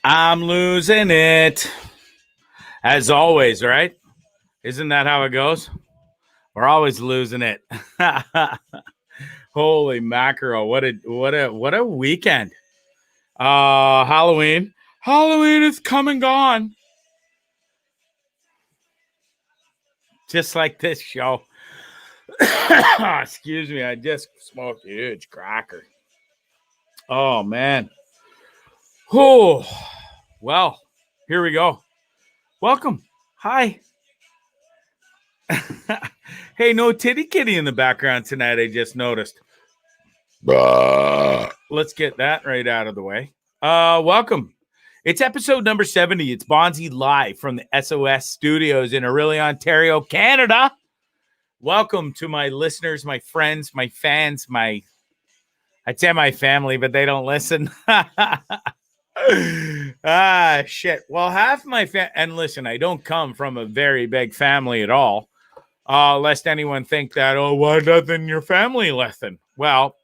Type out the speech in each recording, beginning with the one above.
I'm losing it. As always, right? Isn't that how it goes? We're always losing it. Holy mackerel. What a weekend. Halloween. Halloween is come and gone. Just like this show. Excuse me, I just smoked a huge cracker. Oh man. Oh well, here we go. Welcome. Hi. Hey, no titty kitty in the background tonight, I just noticed. Let's get that right out of the way. Welcome. It's episode number 70. It's Bondzee live from the S.O.S studios in Orillia, Ontario, Canada. Welcome to my listeners, my friends, my fans, I'd say my family, but they don't listen. Shit. Well, half my and listen, I don't come from a very big family at all. Lest anyone think that, oh, why doesn't your family listen? Well,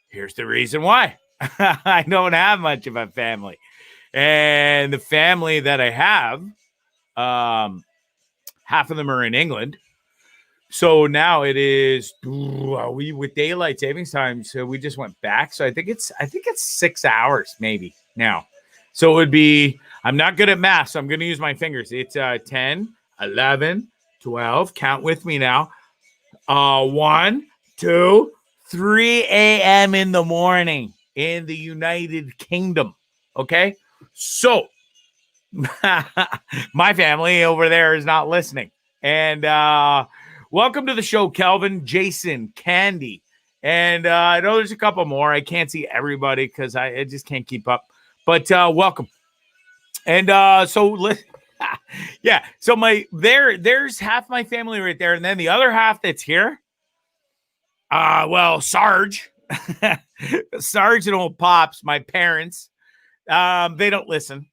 here's the reason why. I don't have much of a family. And the family that I have, half of them are in England. So now it is we with daylight savings time. So we just went back. So I think it's 6 hours maybe now. So it would be, I'm not good at math, so I'm going to use my fingers. It's 10, 11, 12. Count with me now. 1, 2, 3 a.m. in the morning in the United Kingdom. Okay. So my family over there is not listening. And welcome to the show, Kelvin, Jason, Candy. And I know there's a couple more. I can't see everybody because I just can't keep up. But welcome. And so yeah. So there's half my family right there. And then the other half that's here. Well, Sarge. Sarge and old Pops, my parents. They don't listen.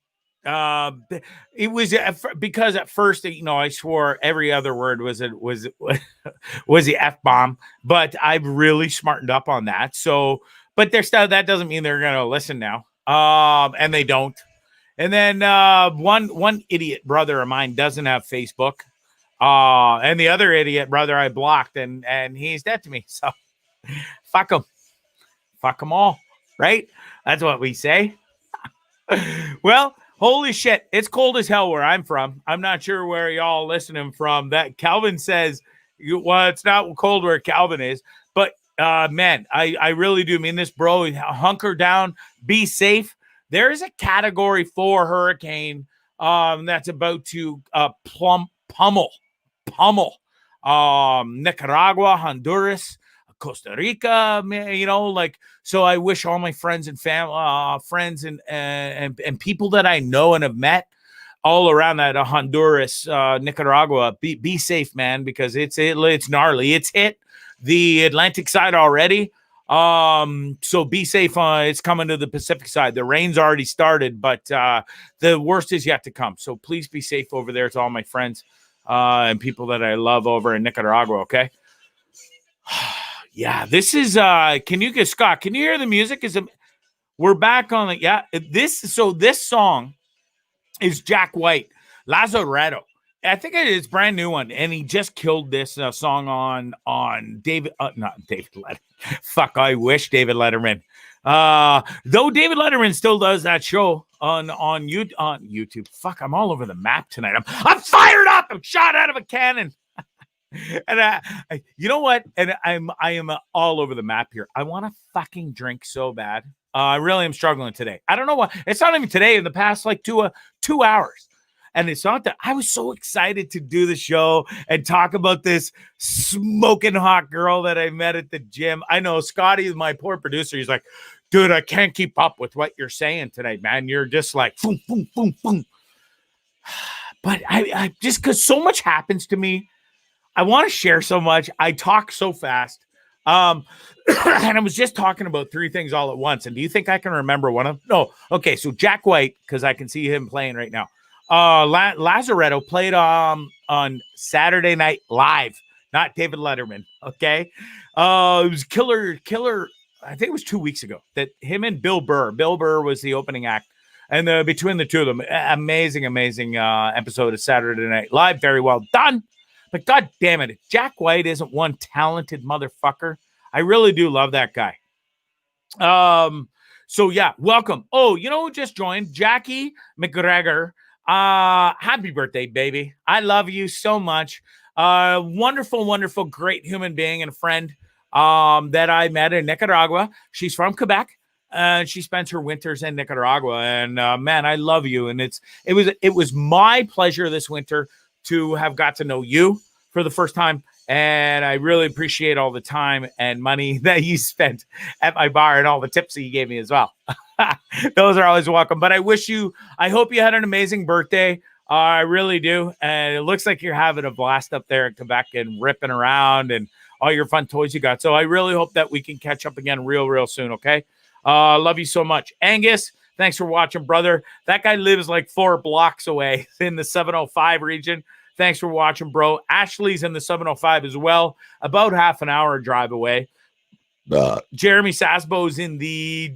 It was because at first, I swore every other word was the F-bomb, but I've really smartened up on that. So, but that doesn't mean they're going to listen now. And they don't. And then, one idiot brother of mine doesn't have Facebook. And the other idiot brother I blocked and he's dead to me. So fuck him. Fuck them all. Right. That's what we say. Well, holy shit. It's cold as hell where I'm from. I'm not sure where y'all listening from. That Calvin says, it's not cold where Calvin is. But, man, I really do mean this, bro. Hunker down. Be safe. There's a Category 4 hurricane that's about to pummel Nicaragua, Honduras, Costa Rica, so I wish all my friends and friends and people that I know and have met all around that Honduras, Nicaragua, be safe, man, because it's gnarly. It's hit the Atlantic side already. So be safe. It's coming to the Pacific side. The rain's already started, but the worst is yet to come. So please be safe over there to all my friends and people that I love over in Nicaragua. Okay. Yeah, this is Scott, can you hear the music? We're back on it. Yeah, this song is Jack White, Lazaretto. I think it's a brand new one, and he just killed this song on David, not David Letterman. Fuck, I wish David Letterman. Though David Letterman still does that show on YouTube. Fuck, I'm all over the map tonight. I'm fired up. I'm shot out of a cannon. And you know what? And I am all over the map here. I want to fucking drink so bad. I really am struggling today. I don't know why. It's not even today. In the past, like 2 hours. And it's not that I was so excited to do the show and talk about this smoking hot girl that I met at the gym. I know Scotty, my poor producer, he's like, dude, I can't keep up with what you're saying today, man. You're just like, boom, boom, boom, boom. But I just, because so much happens to me. I want to share so much. I talk so fast. And I was just talking about 3 things all at once. And do you think I can remember one of them? No. Okay. So Jack White, because I can see him playing right now. Lazaretto played on Saturday Night Live, not David Letterman. Okay. It was killer. I think it was 2 weeks ago that him and Bill Burr was the opening act. And between the two of them, amazing episode of Saturday Night Live. Very well done. But God damn it, if Jack White isn't one talented motherfucker, I really do love that guy. So yeah, welcome. Oh, you know who just joined? Jackie McGregor. Happy birthday, baby. I love you so much. Wonderful, great human being and a friend that I met in Nicaragua. She's from Quebec. She spends her winters in Nicaragua, and man, I love you. And it was my pleasure this winter to have got to know you for the first time, and I really appreciate all the time and money that you spent at my bar and all the tips that you gave me as well. Those are always welcome. But I hope you had an amazing birthday. I really do, and it looks like you're having a blast up there in Quebec and ripping around and all your fun toys you got. So I really hope that we can catch up again real soon. Okay. Love you so much. Angus, thanks for watching, brother. That guy lives like 4 blocks away in the 705 region. Thanks for watching, bro. Ashley's in the 705 as well, about half an hour drive away. Jeremy Sasbo's in the...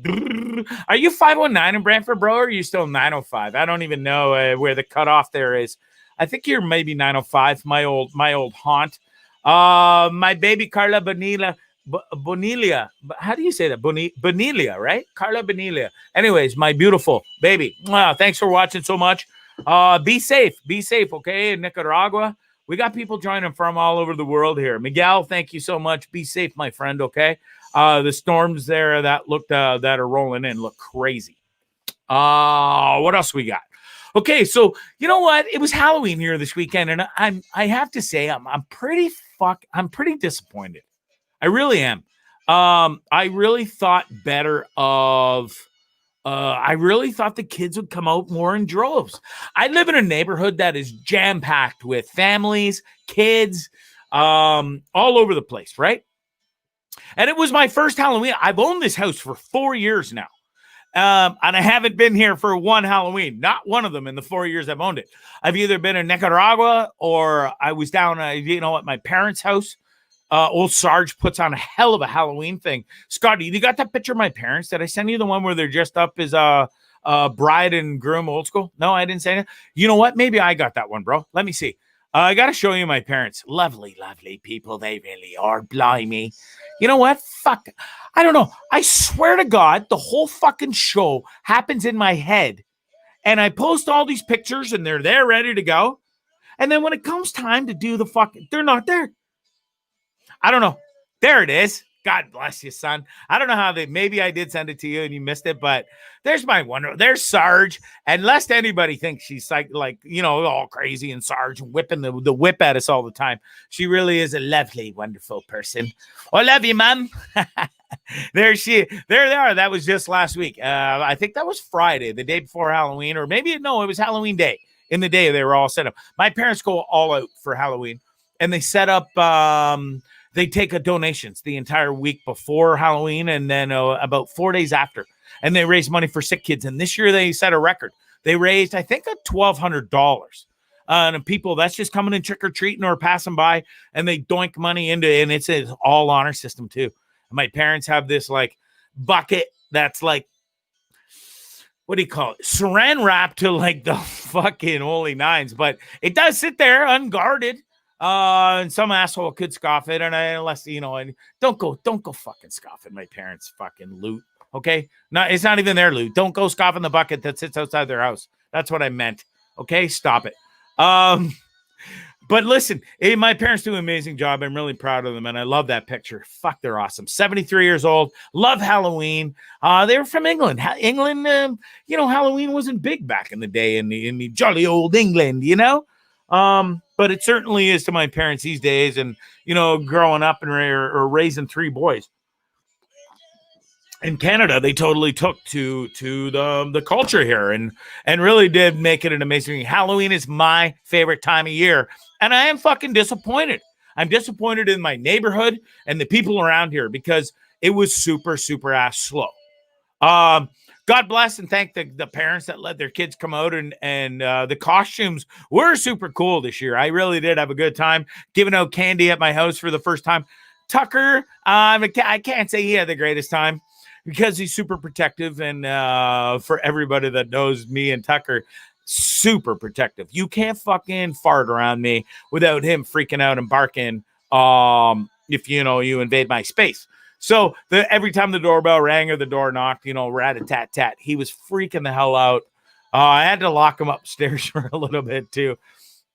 Are you 519 in Brantford, bro, or are you still 905? I don't even know where the cutoff there is. I think you're maybe 905, my old haunt. My baby Carla Bonilia. How do you say that? Bonilia, right? Carla Bonilia. Anyways, my beautiful baby. Thanks for watching so much. Be safe, okay? In Nicaragua, we got people joining from all over the world here. Miguel, thank you so much. Be safe, my friend, okay? The storms there that are rolling in look crazy. What else we got? Okay, so you know what? It was Halloween here this weekend, and I have to say I'm pretty disappointed. I really am. I really thought better of. I really thought the kids would come out more in droves. I live in a neighborhood that is jam-packed with families, kids, all over the place, right? And it was my first Halloween. I've owned this house for 4 years now. And I haven't been here for one Halloween, not one of them in the 4 years I've owned it. I've either been in Nicaragua or I was down, at my parents' house. Old Sarge puts on a hell of a Halloween thing. Scotty, you got that picture of my parents? Did I send you the one where they're dressed up as bride and groom old school? No, I didn't say that. You know what? Maybe I got that one, bro. Let me see. I got to show you my parents. Lovely people. They really are. Blimey. You know what? Fuck. I don't know. I swear to God, the whole fucking show happens in my head. And I post all these pictures and they're there ready to go. And then when it comes time to do the fucking, they're not there. I don't know. There it is. God bless you, son. I don't know how maybe I did send it to you and you missed it, but there's my wonder. There's Sarge. And lest anybody thinks she's all crazy and Sarge whipping the whip at us all the time. She really is a lovely, wonderful person. I love you, Mom. There they are. That was just last week. I think that was Friday, the day before Halloween, or maybe it was Halloween day. In the day they were all set up. My parents go all out for Halloween and they set up, they take donations the entire week before Halloween and then about 4 days after. And they raise money for sick kids. And this year they set a record. They raised, I think, $1,200. And people that's just coming in trick-or-treating or passing by, and they doink money into it. And it's an all honor system, too. And my parents have this, bucket that's what do you call it? Saran wrap to, the fucking holy nines. But it does sit there unguarded. And some asshole could scoff it, and unless and don't go fucking scoff at my parents' fucking loot. Okay, no, it's not even their loot. Don't go scoffing the bucket that sits outside their house. That's what I meant. Okay, stop it. But listen, my parents do an amazing job. I'm really proud of them, and I love that picture. Fuck, they're awesome. 73 years old. Love Halloween. They were from England. England, Halloween wasn't big back in the day in the jolly old England, But it certainly is to my parents these days, and growing up and or raising 3 boys in Canada, they totally took to the culture here and really did make it an amazing thing. Halloween is my favorite time of year, and I am fucking disappointed. I'm disappointed in my neighborhood and the people around here because it was super ass slow. God bless and thank the parents that let their kids come out and the costumes were super cool this year. I really did have a good time giving out candy at my house for the first time. Tucker, I can't say he had the greatest time. because he's super protective. And for everybody that knows me and Tucker, super protective. You can't fucking fart around me without him freaking out and barking. If you invade my space. So every time the doorbell rang or the door knocked, rat-a-tat-tat, he was freaking the hell out. I had to lock him upstairs for a little bit too.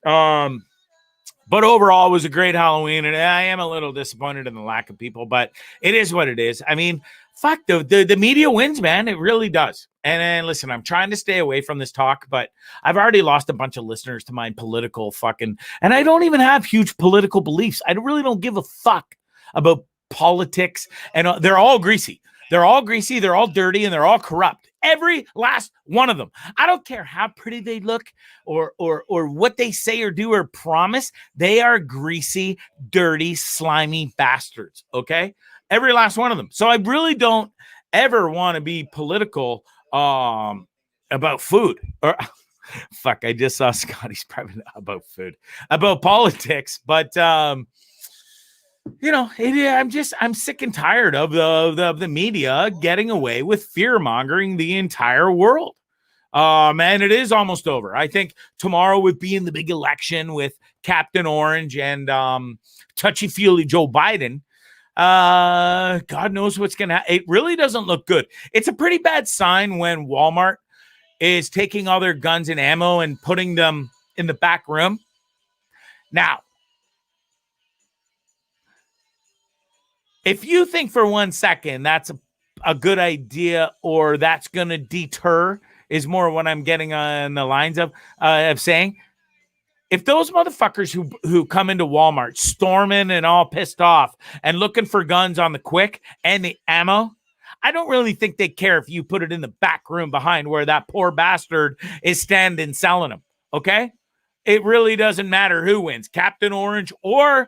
But overall, it was a great Halloween, and I am a little disappointed in the lack of people, but it is what it is. I mean, fuck, the media wins, man. It really does. And listen, I'm trying to stay away from this talk, but I've already lost a bunch of listeners to my political fucking, and I don't even have huge political beliefs. I really don't give a fuck about politics, and they're all greasy. They're all greasy, they're all dirty, and they're all corrupt. Every last one of them. I don't care how pretty they look or what they say or do or promise. They are greasy, dirty, slimy bastards, okay? Every last one of them. So I really don't ever want to be political about food. Or fuck, I just saw Scotty's private about food. About politics, but I'm sick and tired of the media getting away with fear mongering the entire world. And it is almost over. I think tomorrow would be in the big election with Captain Orange and touchy-feely Joe Biden. God knows what's going to happen. It really doesn't look good. It's a pretty bad sign when Walmart is taking all their guns and ammo and putting them in the back room. Now, if you think for 1 second that's a good idea or that's going to deter, is more what I'm getting on the lines of saying. If those motherfuckers who come into Walmart storming and all pissed off and looking for guns on the quick and the ammo, I don't really think they care if you put it in the back room behind where that poor bastard is standing selling them, okay? It really doesn't matter who wins, Captain Orange or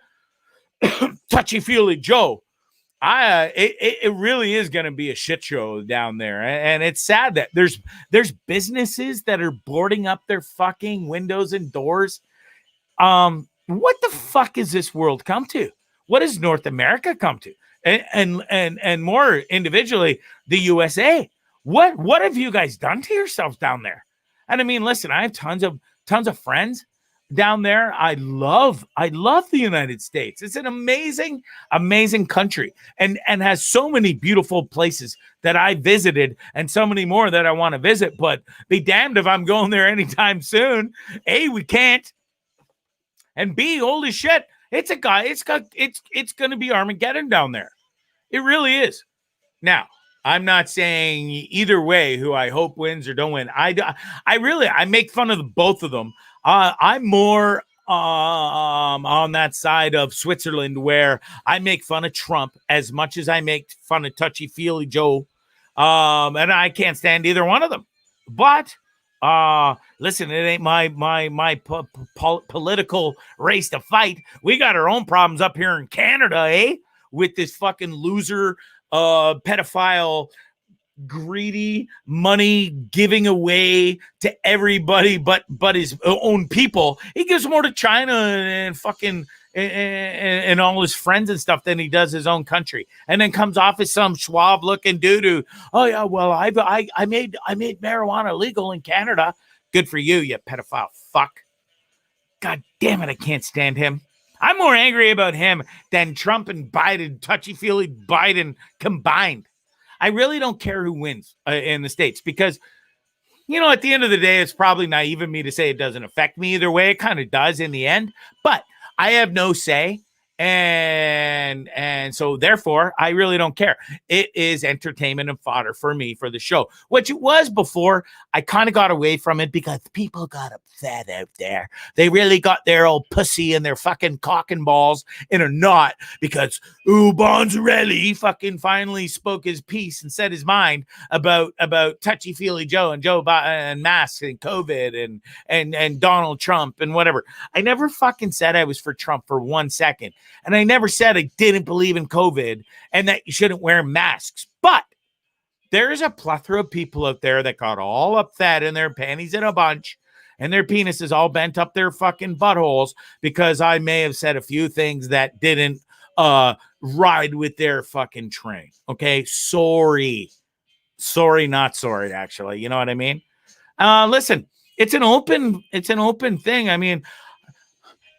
touchy-feely Joe. It really is going to be a shit show down there. And it's sad that there's businesses that are boarding up their fucking windows and doors. What the fuck is this world come to? What has North America come to? And more individually, the USA. What have you guys done to yourselves down there? And I mean, listen, I have tons of friends down there. I love the United States. It's an amazing, amazing country and has so many beautiful places that I visited and so many more that I want to visit, but be damned if I'm going there anytime soon. A, we can't. And B, holy shit, it's going to be Armageddon down there. It really is. Now, I'm not saying either way who I hope wins or don't win. I make fun of both of them. I'm more on that side of Switzerland where I make fun of Trump as much as I make fun of touchy-feely Joe. And I can't stand either one of them. But listen, it ain't my political race to fight. We got our own problems up here in Canada, eh? With this fucking loser, pedophile, greedy, money giving away to everybody but his own people. He gives more to China and fucking and all his friends and stuff than he does his own country, and then comes off as some suave looking dude who, oh yeah, well I made marijuana legal in Canada. Good for you, you pedophile fuck. God damn it, I can't stand him. I'm more angry about him than Trump and Biden, touchy-feely Biden combined. I really don't care who wins in the States because, at the end of the day, it's probably naive of me to say it doesn't affect me either way. It kind of does in the end, but I have no say. And so therefore I really don't care. It is entertainment and fodder for me for the show, which it was before. I kind of got away from it because people got upset out there. They really got their old pussy and their fucking cock and balls in a knot because Bondzee fucking finally spoke his piece and said his mind about touchy-feely Joe and Joe Biden and masks and COVID and Donald Trump and whatever. I never fucking said I was for Trump for 1 second. And I never said I didn't believe in COVID and that you shouldn't wear masks. But there is a plethora of people out there that got all upset in their panties in a bunch and their penises all bent up their fucking buttholes because I may have said a few things that didn't ride with their fucking train. Okay, sorry, not sorry. Actually, you know what I mean. Listen, it's an open thing. I mean,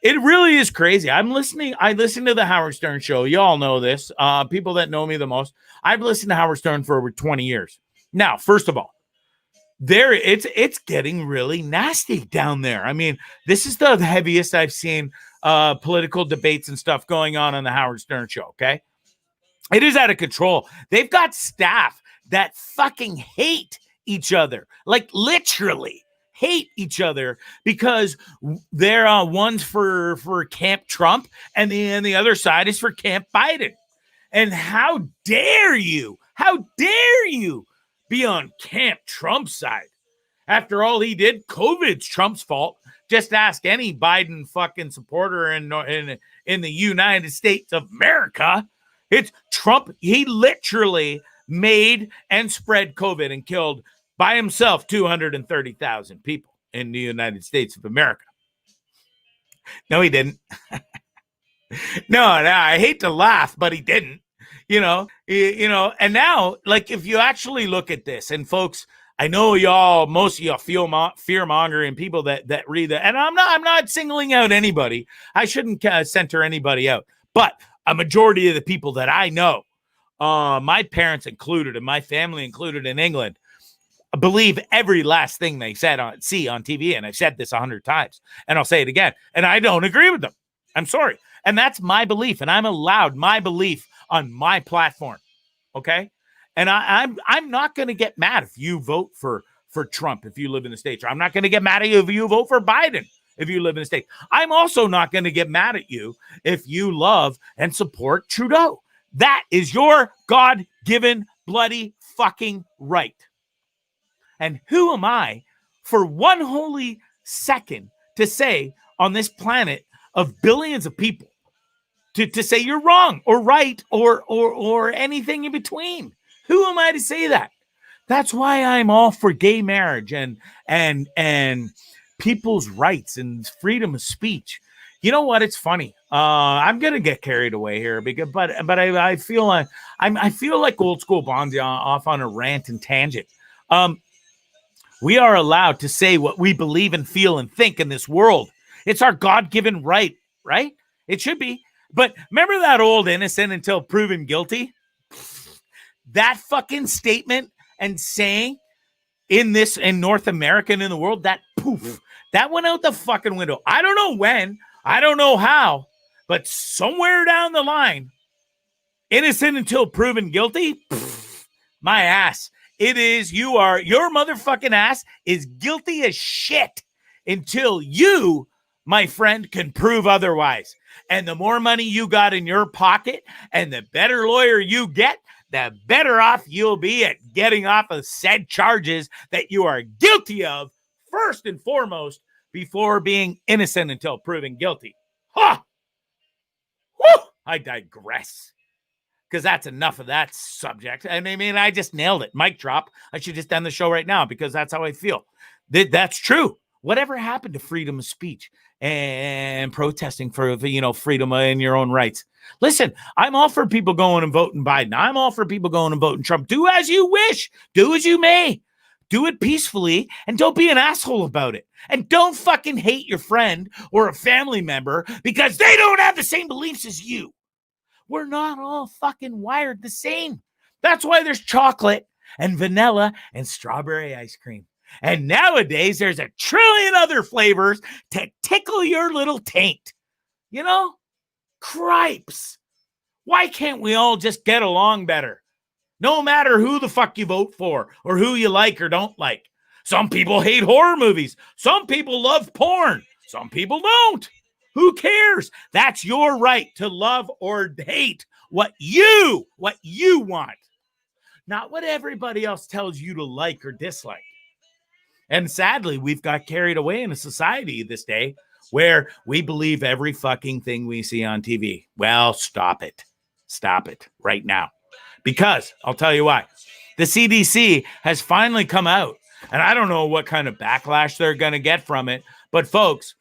it really is crazy. I listen to the Howard Stern show. You all know this. People that know me the most. I've listened to Howard Stern for over 20 years. Now, first of all, it's getting really nasty down there. I mean, this is the heaviest I've seen political debates and stuff going on the Howard Stern show. Okay. It is out of control. They've got staff that fucking hate each other, like literally hate each other, because they're one's for Camp Trump and the other side is for Camp Biden. And how dare you be on Camp Trump's side? After all he did, COVID's Trump's fault. Just ask any Biden fucking supporter in the United States of America. It's Trump. He literally made and spread COVID and killed by himself 230,000 people in the United States of America. No, he didn't. No, I hate to laugh, but he didn't. And now, like, if you actually look at this, and folks, I know most of y'all feel fear mongering, people that read that, and I'm not singling out anybody. I shouldn't center anybody out, but a majority of the people that I know, my parents included and my family included in England, believe every last thing they see on TV. And I've said this 100 times, and I'll say it again. And I don't agree with them. I'm sorry. And that's my belief, and I'm allowed my belief on my platform. Okay. And I'm not going to get mad if you vote for Trump if you live in the States. Or I'm not going to get mad at you if you vote for Biden if you live in the States. I'm also not going to get mad at you if you love and support Trudeau. That is your God-given bloody fucking right. And who am I for one holy second to say on this planet of billions of people to say you're wrong or right or anything in between? Who am I to say that? That's why I'm all for gay marriage and people's rights and freedom of speech. You know what? It's funny. I'm gonna get carried away here but I feel like old school Bondzee off on a rant and tangent. We are allowed to say what we believe and feel and think in this world. It's our God-given right? It should be. But remember that old innocent until proven guilty? That fucking statement and saying in North America and in the world, that went out the fucking window. I don't know when, I don't know how, but somewhere down the line, innocent until proven guilty, my ass. It is, your motherfucking ass is guilty as shit until you, my friend, can prove otherwise. And the more money you got in your pocket and the better lawyer you get, the better off you'll be at getting off of said charges that you are guilty of, first and foremost, before being innocent until proven guilty. Ha! Woo! I digress. Because that's enough of that subject. And I mean, I just nailed it. Mic drop. I should just end the show right now because that's how I feel. That's true. Whatever happened to freedom of speech and protesting for, freedom in your own rights? Listen, I'm all for people going and voting Biden. I'm all for people going and voting Trump. Do as you wish. Do as you may. Do it peacefully and don't be an asshole about it. And don't fucking hate your friend or a family member because they don't have the same beliefs as you. We're not all fucking wired the same. That's why there's chocolate and vanilla and strawberry ice cream. And nowadays, there's 1 trillion other flavors to tickle your little taint. Cripes. Why can't we all just get along better? No matter who the fuck you vote for or who you like or don't like. Some people hate horror movies. Some people love porn. Some people don't. Who cares? That's your right to love or hate what you want. Not what everybody else tells you to like or dislike. And sadly, we've got carried away in a society this day where we believe every fucking thing we see on TV. Well, stop it. Stop it right now. Because I'll tell you why. The CDC has finally come out, and I don't know what kind of backlash they're going to get from it. But folks,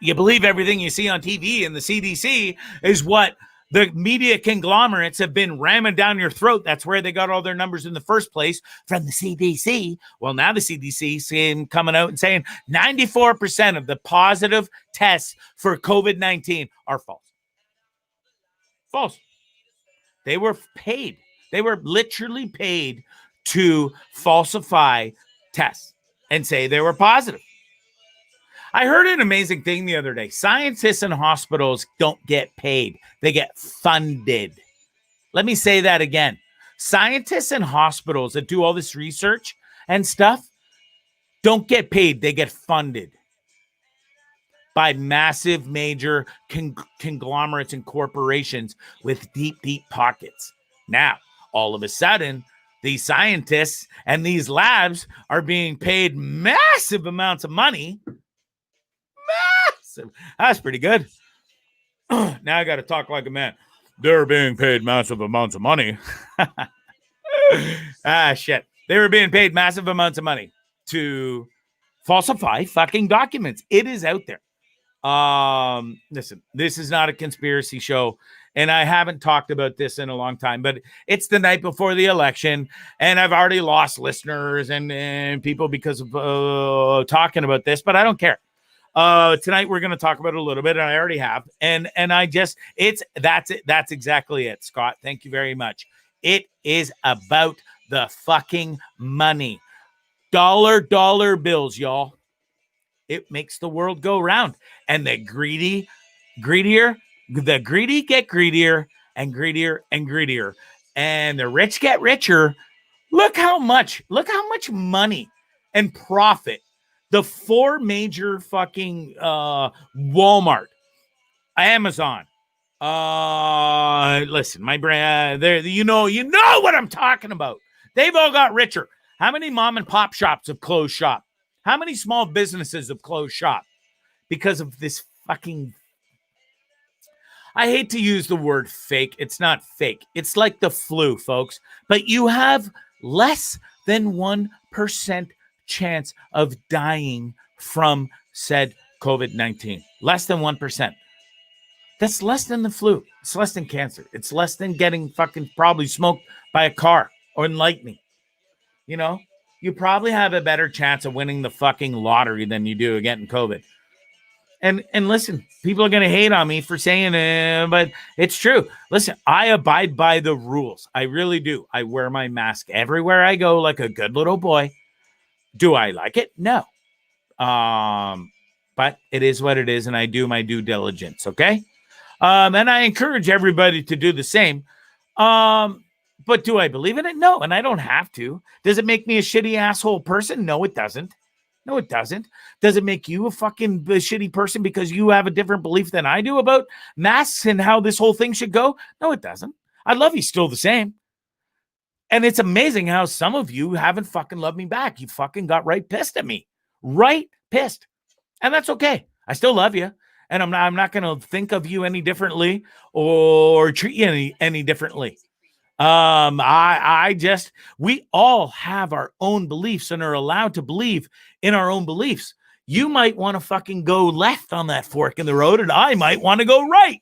you believe everything you see on TV, and the CDC is what The media conglomerates have been ramming down your throat. That's where they got all their numbers in the first place, from the CDC. Well, now the CDC is coming out and saying 94% of the positive tests for COVID-19 are false. False. They were paid. They were literally paid to falsify tests and say they were positive. I heard an amazing thing the other day. Scientists in hospitals don't get paid. They get funded. Let me say that again. Scientists in hospitals that do all this research and stuff don't get paid. They get funded by massive major conglomerates and corporations with deep, deep pockets. Now, all of a sudden, these scientists and these labs are being paid massive amounts of money. Massive. That's pretty good. Now I got to talk like a man. They're being paid massive amounts of money. Shit. They were being paid massive amounts of money to falsify fucking documents. It is out there. Listen, this is not a conspiracy show, and I haven't talked about this in a long time, but it's the night before the election, and I've already lost listeners and people because of talking about this, but I don't care. Tonight we're going to talk about it a little bit, and I already have, and I just, that's it. That's exactly it, Scott. Thank you very much. It is about the fucking money. Dollar bills, y'all. It makes the world go round. And the greedy get greedier and greedier and greedier. And the rich get richer. Look how much money and profit the four major fucking Walmart, Amazon. Listen, my brand there, you know what I'm talking about. They've all got richer. How many mom and pop shops have closed shop? How many small businesses have closed shop because of this fucking... I hate to use the word fake. It's not fake. It's like the flu, folks. But you have less than 1% chance of dying from said COVID-19. Less than 1%. That's less than the flu. It's less than cancer. It's less than getting fucking probably smoked by a car or lightning. You know? You probably have a better chance of winning the fucking lottery than you do getting COVID. And listen, people are going to hate on me for saying it, but it's true. Listen, I abide by the rules. I really do. I wear my mask everywhere I go like a good little boy. Do I like it? No. But it is what it is, and I do my due diligence, okay? And I encourage everybody to do the same. But do I believe in it? No, and I don't have to. Does it make me a shitty asshole person? No, it doesn't. No, it doesn't. Does it make you a fucking shitty person because you have a different belief than I do about masks and how this whole thing should go? No, it doesn't. I love you still the same. And it's amazing how some of you haven't fucking loved me back. You fucking got right pissed at me. Right pissed. And that's okay. I still love you. And I'm not going to think of you any differently or treat you any differently. We all have our own beliefs and are allowed to believe in our own beliefs. You might want to fucking go left on that fork in the road, and I might want to go right.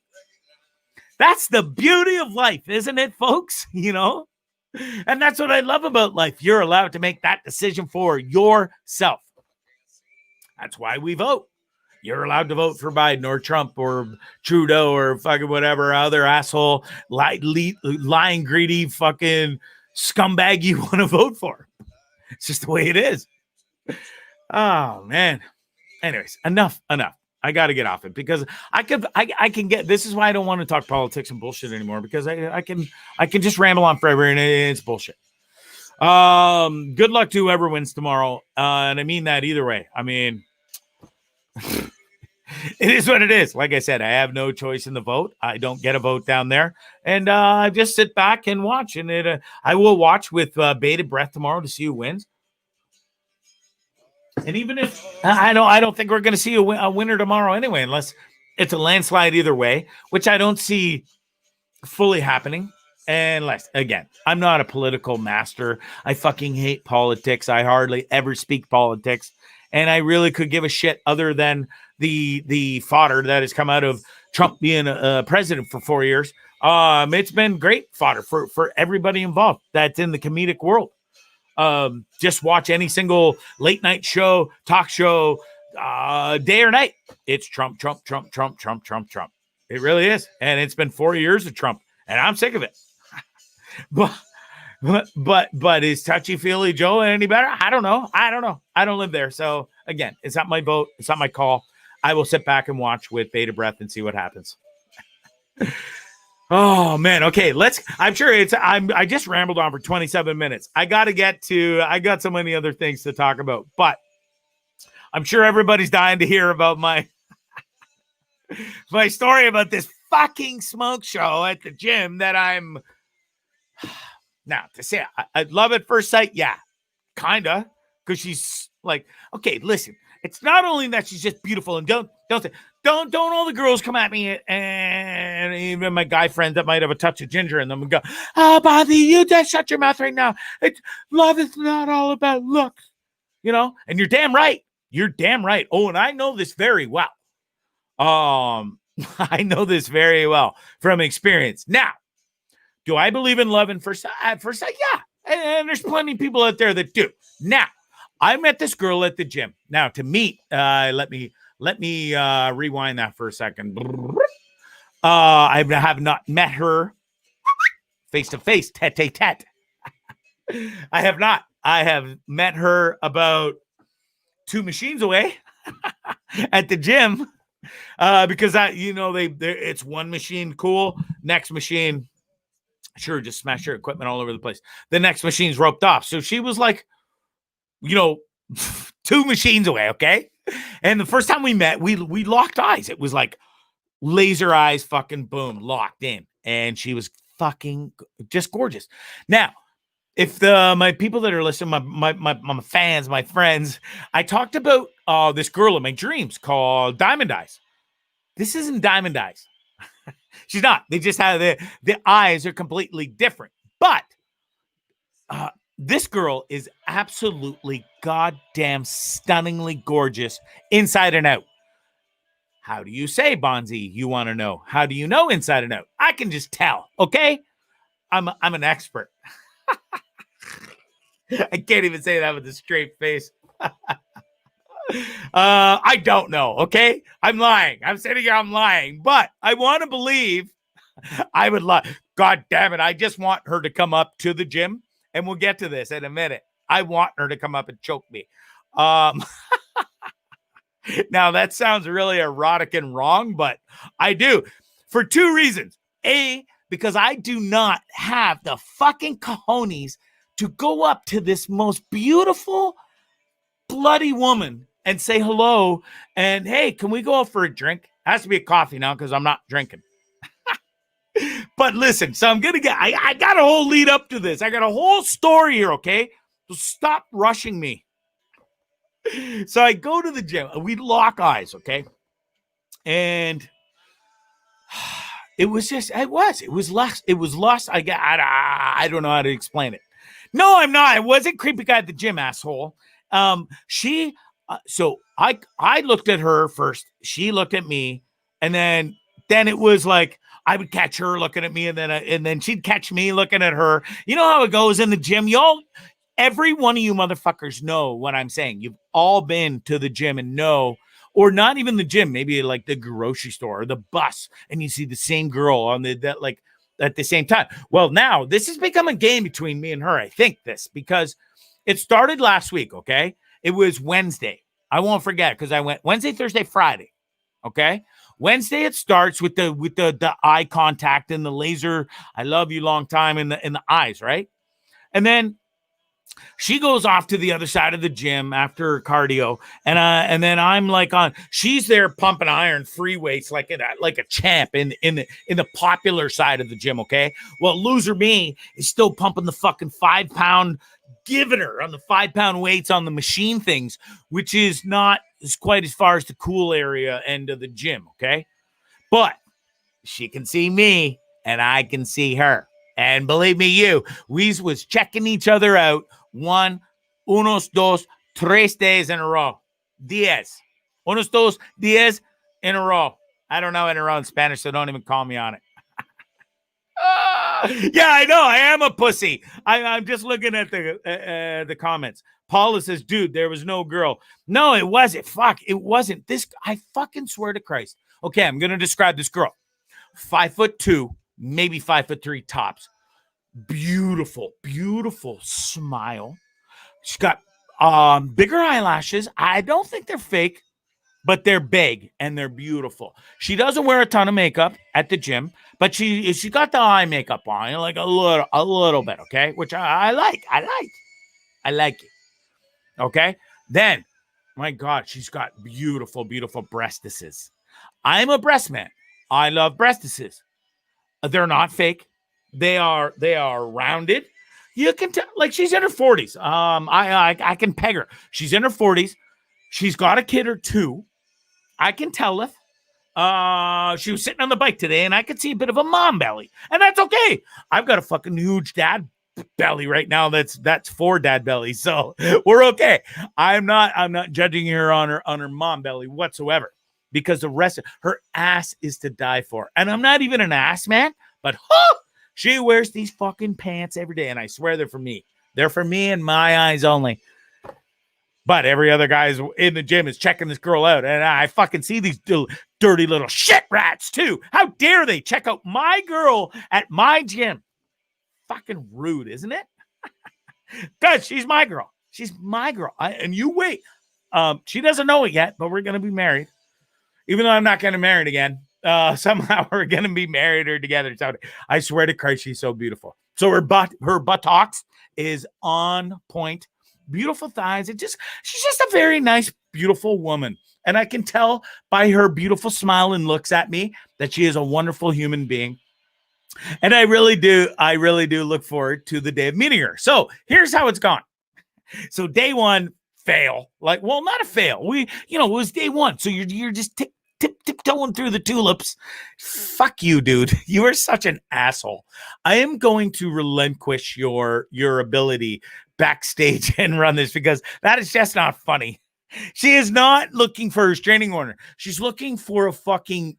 That's the beauty of life, isn't it, folks? You know? And that's what I love about life. You're allowed to make that decision for yourself. That's why we vote. You're allowed to vote for Biden or Trump or Trudeau or fucking whatever other asshole, lying, greedy fucking scumbag you want to vote for. It's just the way it is. Oh, man. Anyways, enough. I got to get off it because I can get, this is why I don't want to talk politics and bullshit anymore, because I can just ramble on forever and it's bullshit. Good luck to whoever wins tomorrow. And I mean that either way. I mean, it is what it is. Like I said, I have no choice in the vote. I don't get a vote down there. And I just sit back and watch. And I will watch with bated breath tomorrow to see who wins. And even if I don't think we're going to see a winner tomorrow anyway, unless it's a landslide either way, which I don't see fully happening. Unless, again, I'm not a political master. I fucking hate politics. I hardly ever speak politics. And I really could give a shit other than the fodder that has come out of Trump being a president for 4 years. It's been great fodder for everybody involved that's in the comedic world. Just watch any single late night show, talk show, day or night. It's Trump, Trump, Trump, Trump, Trump, Trump, Trump. It really is. And it's been 4 years of Trump, and I'm sick of it. but is Touchy Feely Joe any better? I don't know. I don't live there. So again, it's not my vote. It's not my call. I will sit back and watch with bated breath and see what happens. Oh man. Okay. I'm sure I just rambled on for 27 minutes. I got so many other things to talk about, but I'm sure everybody's dying to hear about my story about this fucking smoke show at the gym that I'm now to say I love at first sight. Yeah, kinda. Because she's like, okay, listen, it's not only that she's just beautiful, and don't all the girls come at me, and even my guy friends that might have a touch of ginger in them and go, oh, Bondzee, you just shut your mouth right now. Love is not all about looks, and you're damn right. You're damn right. Oh, and I know this very well. I know this very well from experience. Now, do I believe in love at first sight? Yeah. And there's plenty of people out there that do. Now, I met this girl at the gym. Now, to meet, let me rewind that for a second. I have not met her face to face, tete-a-tete. I have not. I have met her about 2 machines away at the gym, because it's one machine cool, next machine, sure, just smash your equipment all over the place. The next machine's roped off, so she was like, 2 machines away, okay? And the first time we met, we locked eyes. It was like laser eyes, fucking boom, locked in, and she was fucking just gorgeous. Now, if my people that are listening, my fans, my friends, I talked about this girl in my dreams called Diamond Eyes. This isn't Diamond Eyes. She's not. They just have the eyes are completely different. But this girl is absolutely goddamn stunningly gorgeous inside and out. How do you say, Bondzee? You want to know? How do you know inside and out? I can just tell. Okay, I'm an expert. I can't even say that with a straight face. I don't know. Okay, I'm lying. I'm sitting here. I'm lying, but I want to believe. I would love. God damn it! I just want her to come up to the gym, and we'll get to this in a minute. I want her to come up and choke me. Now that sounds really erotic and wrong, but I do for 2 reasons. A, because I do not have the fucking cojones to go up to this most beautiful, bloody woman and say hello and, hey, can we go out for a drink? It has to be a coffee now because I'm not drinking. But listen, so I got a whole lead up to this. I got a whole story here, okay? So stop rushing me. So I go to the gym. We lock eyes, okay? And it was lust. I don't know how to explain it. No, I'm not. I wasn't creepy guy at the gym, asshole. So I looked at her first. She looked at me, and then it was like I would catch her looking at me, and then she'd catch me looking at her. You know how it goes in the gym. Every one of you motherfuckers know what I'm saying. You've all been to the gym and know, or not even the gym, maybe like the grocery store or the bus, and you see the same girl on at the same time. Well, now this has become a game between me and her. I think because it started last week. Okay, it was Wednesday. I won't forget because I went Wednesday, Thursday, Friday. Okay, Wednesday it starts with the eye contact and the laser. I love you long time in the eyes, right? And then she goes off to the other side of the gym after cardio, and then I'm like she's there pumping iron free weights like a champ in the popular side of the gym. Okay, well, loser me is still pumping the fucking 5-pound, giving her on the 5-pound weights on the machine things, which is not as quite as far as the cool area end of the gym. Okay, but she can see me and I can see her. And believe me, we was checking each other out 1, 2, 3 days in a row. Diez. 1, 2 días in a row. I don't know in a row in Spanish, so don't even call me on it. Yeah, I know. I am a pussy. I'm just looking at the comments. Paula says, dude, there was no girl. No, it wasn't. Fuck, it wasn't. This, I fucking swear to Christ. Okay, I'm going to describe this girl. 5'2", maybe 5'3" tops. Beautiful, beautiful smile. She's got bigger eyelashes. I don't think they're fake, but they're big and they're beautiful. She doesn't wear a ton of makeup at the gym, but she got the eye makeup on, like a little bit, okay? Which I like. I like it. Okay? Then, my God, she's got beautiful, beautiful breastises. I'm a breast man. I love breastises. They're not fake. They are rounded. You can tell, like, she's in her 40s. I can peg her. She's in her 40s. She's got a kid or two. I can tell if she was sitting on the bike today, and I could see a bit of a mom belly, and that's okay. I've got a fucking huge dad belly right now. That's 4 dad bellies, so we're okay. I'm not judging her on her mom belly whatsoever, because the rest of her ass is to die for, and I'm not even an ass man, but she wears these fucking pants every day, and I swear they're for me. They're for me and my eyes only. But every other guy in the gym is checking this girl out. And I fucking see these dirty little shit rats too. How dare they check out my girl at my gym? Fucking rude, isn't it? Because she's my girl. She's my girl. And you wait. She doesn't know it yet, but we're going to be married. Even though I'm not going to marry again. Somehow we're going to be married or together. So I swear to Christ, she's so beautiful. So her buttocks is on point. Beautiful thighs. She's just a very nice, beautiful woman. And I can tell by her beautiful smile and looks at me that she is a wonderful human being. And I really do look forward to the day of meeting her. So here's how it's gone. So day one, fail. Like, well, not a fail. It was day one. So you're just tiptoeing through the tulips. Fuck you, dude. You are such an asshole. I am going to relinquish your ability backstage and run this, because that is just not funny. She is not looking for a restraining order. She's looking for a fucking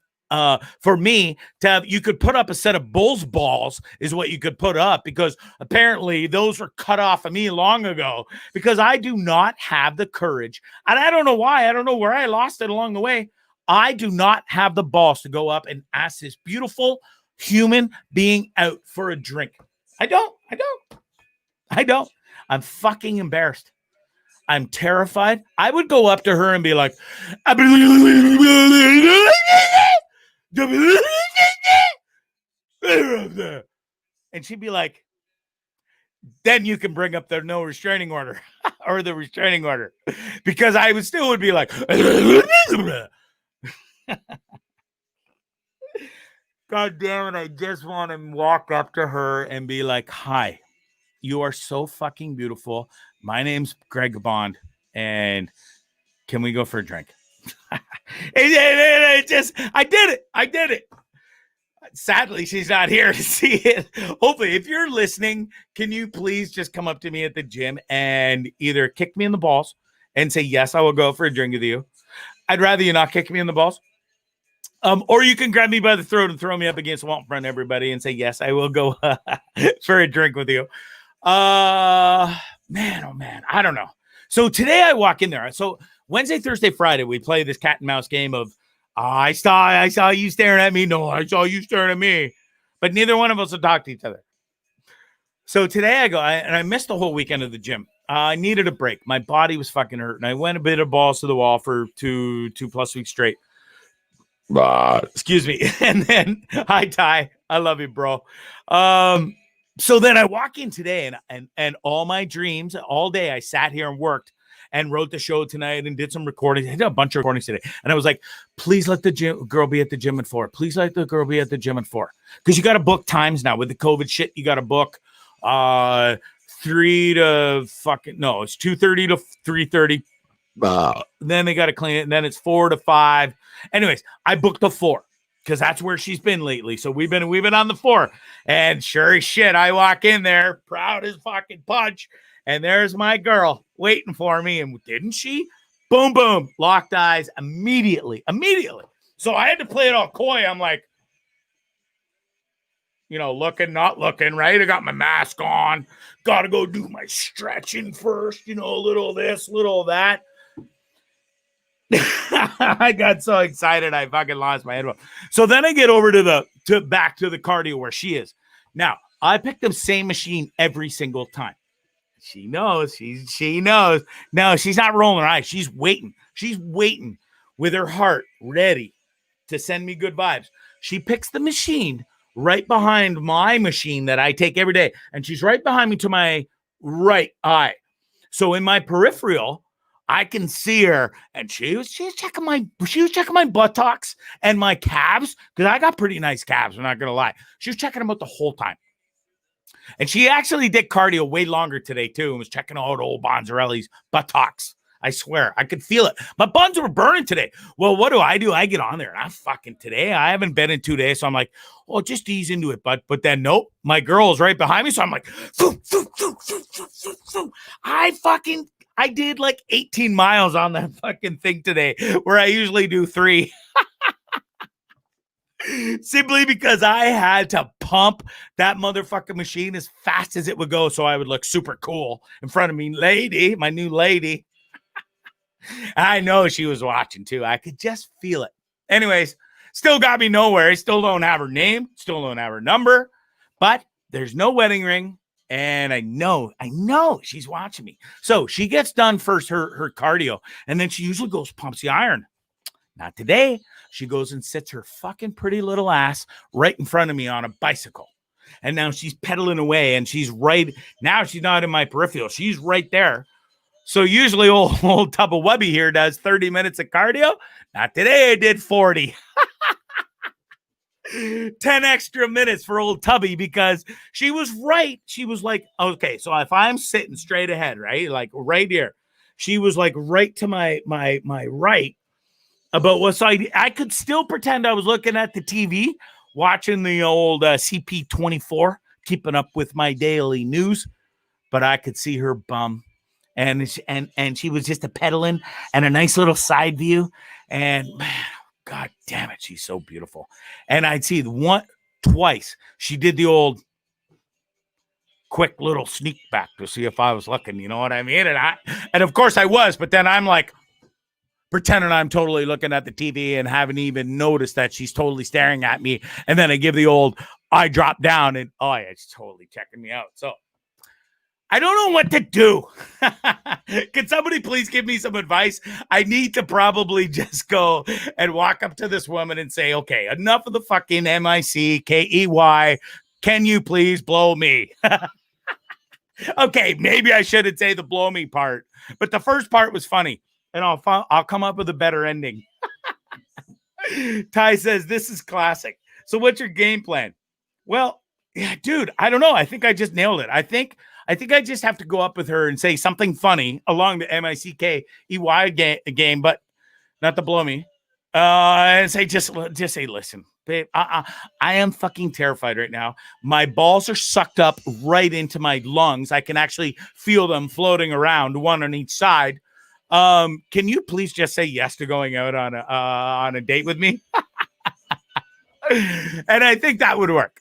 for me to have. You could put up a set of bull's balls is what you could put up, because apparently those were cut off of me long ago, because I do not have the courage, and I don't know why. I don't know where I lost it along the way. I do not have the balls to go up and ask this beautiful human being out for a drink. I don't. I'm fucking embarrassed. I'm terrified. I would go up to her and be like, and she'd be like, then you can bring up the no restraining order or the restraining order, because I would be like, God damn it. I just want to walk up to her and be like, hi. You are so fucking beautiful. My name's Greg Bond, and can we go for a drink? I did it. Sadly, she's not here to see it. Hopefully, if you're listening, can you please just come up to me at the gym and either kick me in the balls and say, yes, I will go for a drink with you. I'd rather you not kick me in the balls. Or you can grab me by the throat and throw me up against the wall in front of everybody and say, yes, I will go for a drink with you. Man, oh man, I don't know. So today I walk in there. So Wednesday, Thursday, Friday, we play this cat and mouse game of, I saw you staring at me. No, I saw you staring at me. But neither one of us will talk to each other. So today I go, and I missed the whole weekend of the gym. I needed a break. My body was fucking hurting. I went a bit of balls to the wall for two plus weeks straight. Excuse me. And then, hi, Ty. I love you, bro. So then I walk in today, and all my dreams, all day I sat here and worked and wrote the show tonight and did some recordings. I did a bunch of recordings today. And I was like, please let the girl be at the gym at 4. Please let the girl be at the gym at 4. Because you got to book times now. With the COVID shit, you got to book 3 to fucking, no, it's 2:30 to 3:30. Then they got to clean it. And then it's 4 to 5. Anyways, I booked the 4. Because that's where she's been lately. So we've been on the 4. And sure as shit, I walk in there, proud as fucking punch. And there's my girl waiting for me. And didn't she? Boom, boom. Locked eyes immediately. So I had to play it all coy. I'm like, looking, not looking, right? I got my mask on. Got to go do my stretching first, a little of this, little of that. I got so excited I fucking lost my head. So then I get over back to the cardio where she is. Now, I pick the same machine every single time. She knows. She knows. No, she's not rolling her eyes. She's waiting. She's waiting with her heart ready to send me good vibes. She picks the machine right behind my machine that I take every day, and she's right behind me to my right eye. So in my peripheral, I can see her, and she was checking my buttocks and my calves, because I got pretty nice calves. I'm not gonna lie. She was checking them out the whole time, and she actually did cardio way longer today too, and was checking out old Bondzarelli's buttocks. I swear, I could feel it. My buns were burning today. Well, what do? I get on there, and I'm fucking today. I haven't been in 2 days, so I'm like, oh, just ease into it, bud. But then, nope, my girl's right behind me, so I'm like, I did like 18 miles on that fucking thing today, where I usually do 3. Simply because I had to pump that motherfucking machine as fast as it would go, so I would look super cool in front of me, my new lady. I know she was watching too. I could just feel it. Anyways, still got me nowhere. I still don't have her name, still don't have her number, but there's no wedding ring. And I know she's watching me. So she gets done first, her cardio, and then she usually goes pumps the iron. Not today. She goes and sits her fucking pretty little ass right in front of me on a bicycle. And now she's pedaling away, and she's now she's not in my peripheral. She's right there. So usually old Tubba Wubby here does 30 minutes of cardio. Not today. I did 40. 10 extra minutes for old Tubby, because she was right. She was like, okay, so if I'm sitting straight ahead, right, like right here, she was like right to my right about what side. I could still pretend I was looking at the TV, watching the old CP24, keeping up with my daily news, but I could see her bum. And she was just a pedaling and a nice little side view. And man, God damn it, she's so beautiful. And I'd see twice. She did the old quick little sneak back to see if I was looking, you know what I mean? And of course I was, but then I'm like pretending I'm totally looking at the TV and haven't even noticed that she's totally staring at me. And then I give the old eye drop down, and oh yeah, she's totally checking me out. So I don't know what to do. Can somebody please give me some advice? I need to probably just go and walk up to this woman and say, okay, enough of the fucking MICKEY. Can you please blow me? Okay, maybe I shouldn't say the blow me part, but the first part was funny, and I'll come up with a better ending. Ty says, this is classic. So what's your game plan? Well, yeah, dude, I don't know. I think I just nailed it. I think I just have to go up with her and say something funny along the MICKEY game, but not to blow me. And say, just say, listen, babe, I am fucking terrified right now. My balls are sucked up right into my lungs. I can actually feel them floating around, one on each side. Can you please just say yes to going out on a date with me? And I think that would work.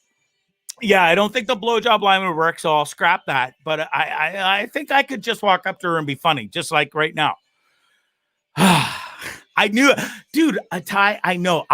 Yeah, I don't think the blowjob line would work, so I'll scrap that. But I think I could just walk up to her and be funny, just like right now. I knew it. Dude, Ty, I know.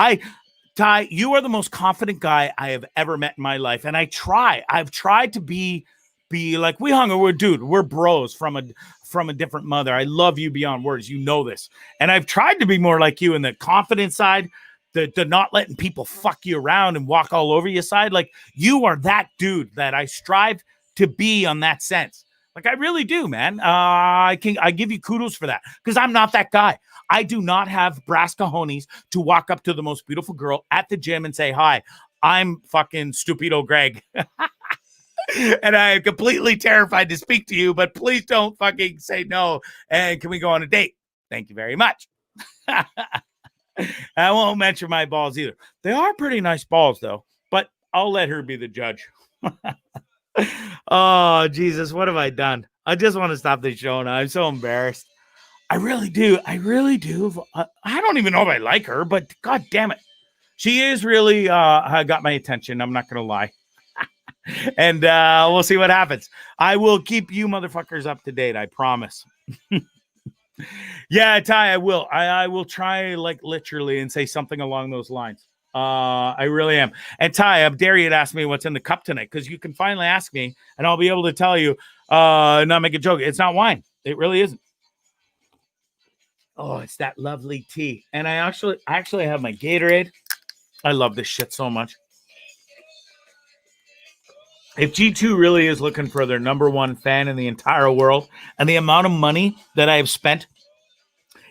Ty, you are the most confident guy I have ever met in my life. And I've tried to be like, we're bros from a different mother. I love you beyond words. You know this. And I've tried to be more like you in the confident side, the not letting people fuck you around and walk all over your side. Like, you are that dude that I strive to be on that sense. Like, I really do, man. I give you kudos for that, because I'm not that guy. I do not have brass cojones to walk up to the most beautiful girl at the gym and say, hi, I'm fucking Stupido Greg. And I am completely terrified to speak to you, but please don't fucking say no. And can we go on a date? Thank you very much. I won't mention my balls either. They are pretty nice balls, though, but I'll let her be the judge. Oh, Jesus, what have I done? I just want to stop the show now. I'm so embarrassed. I really do. I don't even know if I like her, but God damn it. She is really got my attention. I'm not going to lie. And we'll see what happens. I will keep you motherfuckers up to date. I promise. Yeah, Ty, I will. I will try like literally and say something along those lines. I really am. And Ty, I dare you to ask me what's in the cup tonight, because you can finally ask me and I'll be able to tell you, not make a joke. It's not wine. It really isn't. Oh, it's that lovely tea. And I actually have my Gatorade. I love this shit so much. If G2 really is looking for their number one fan in the entire world, and the amount of money that I have spent,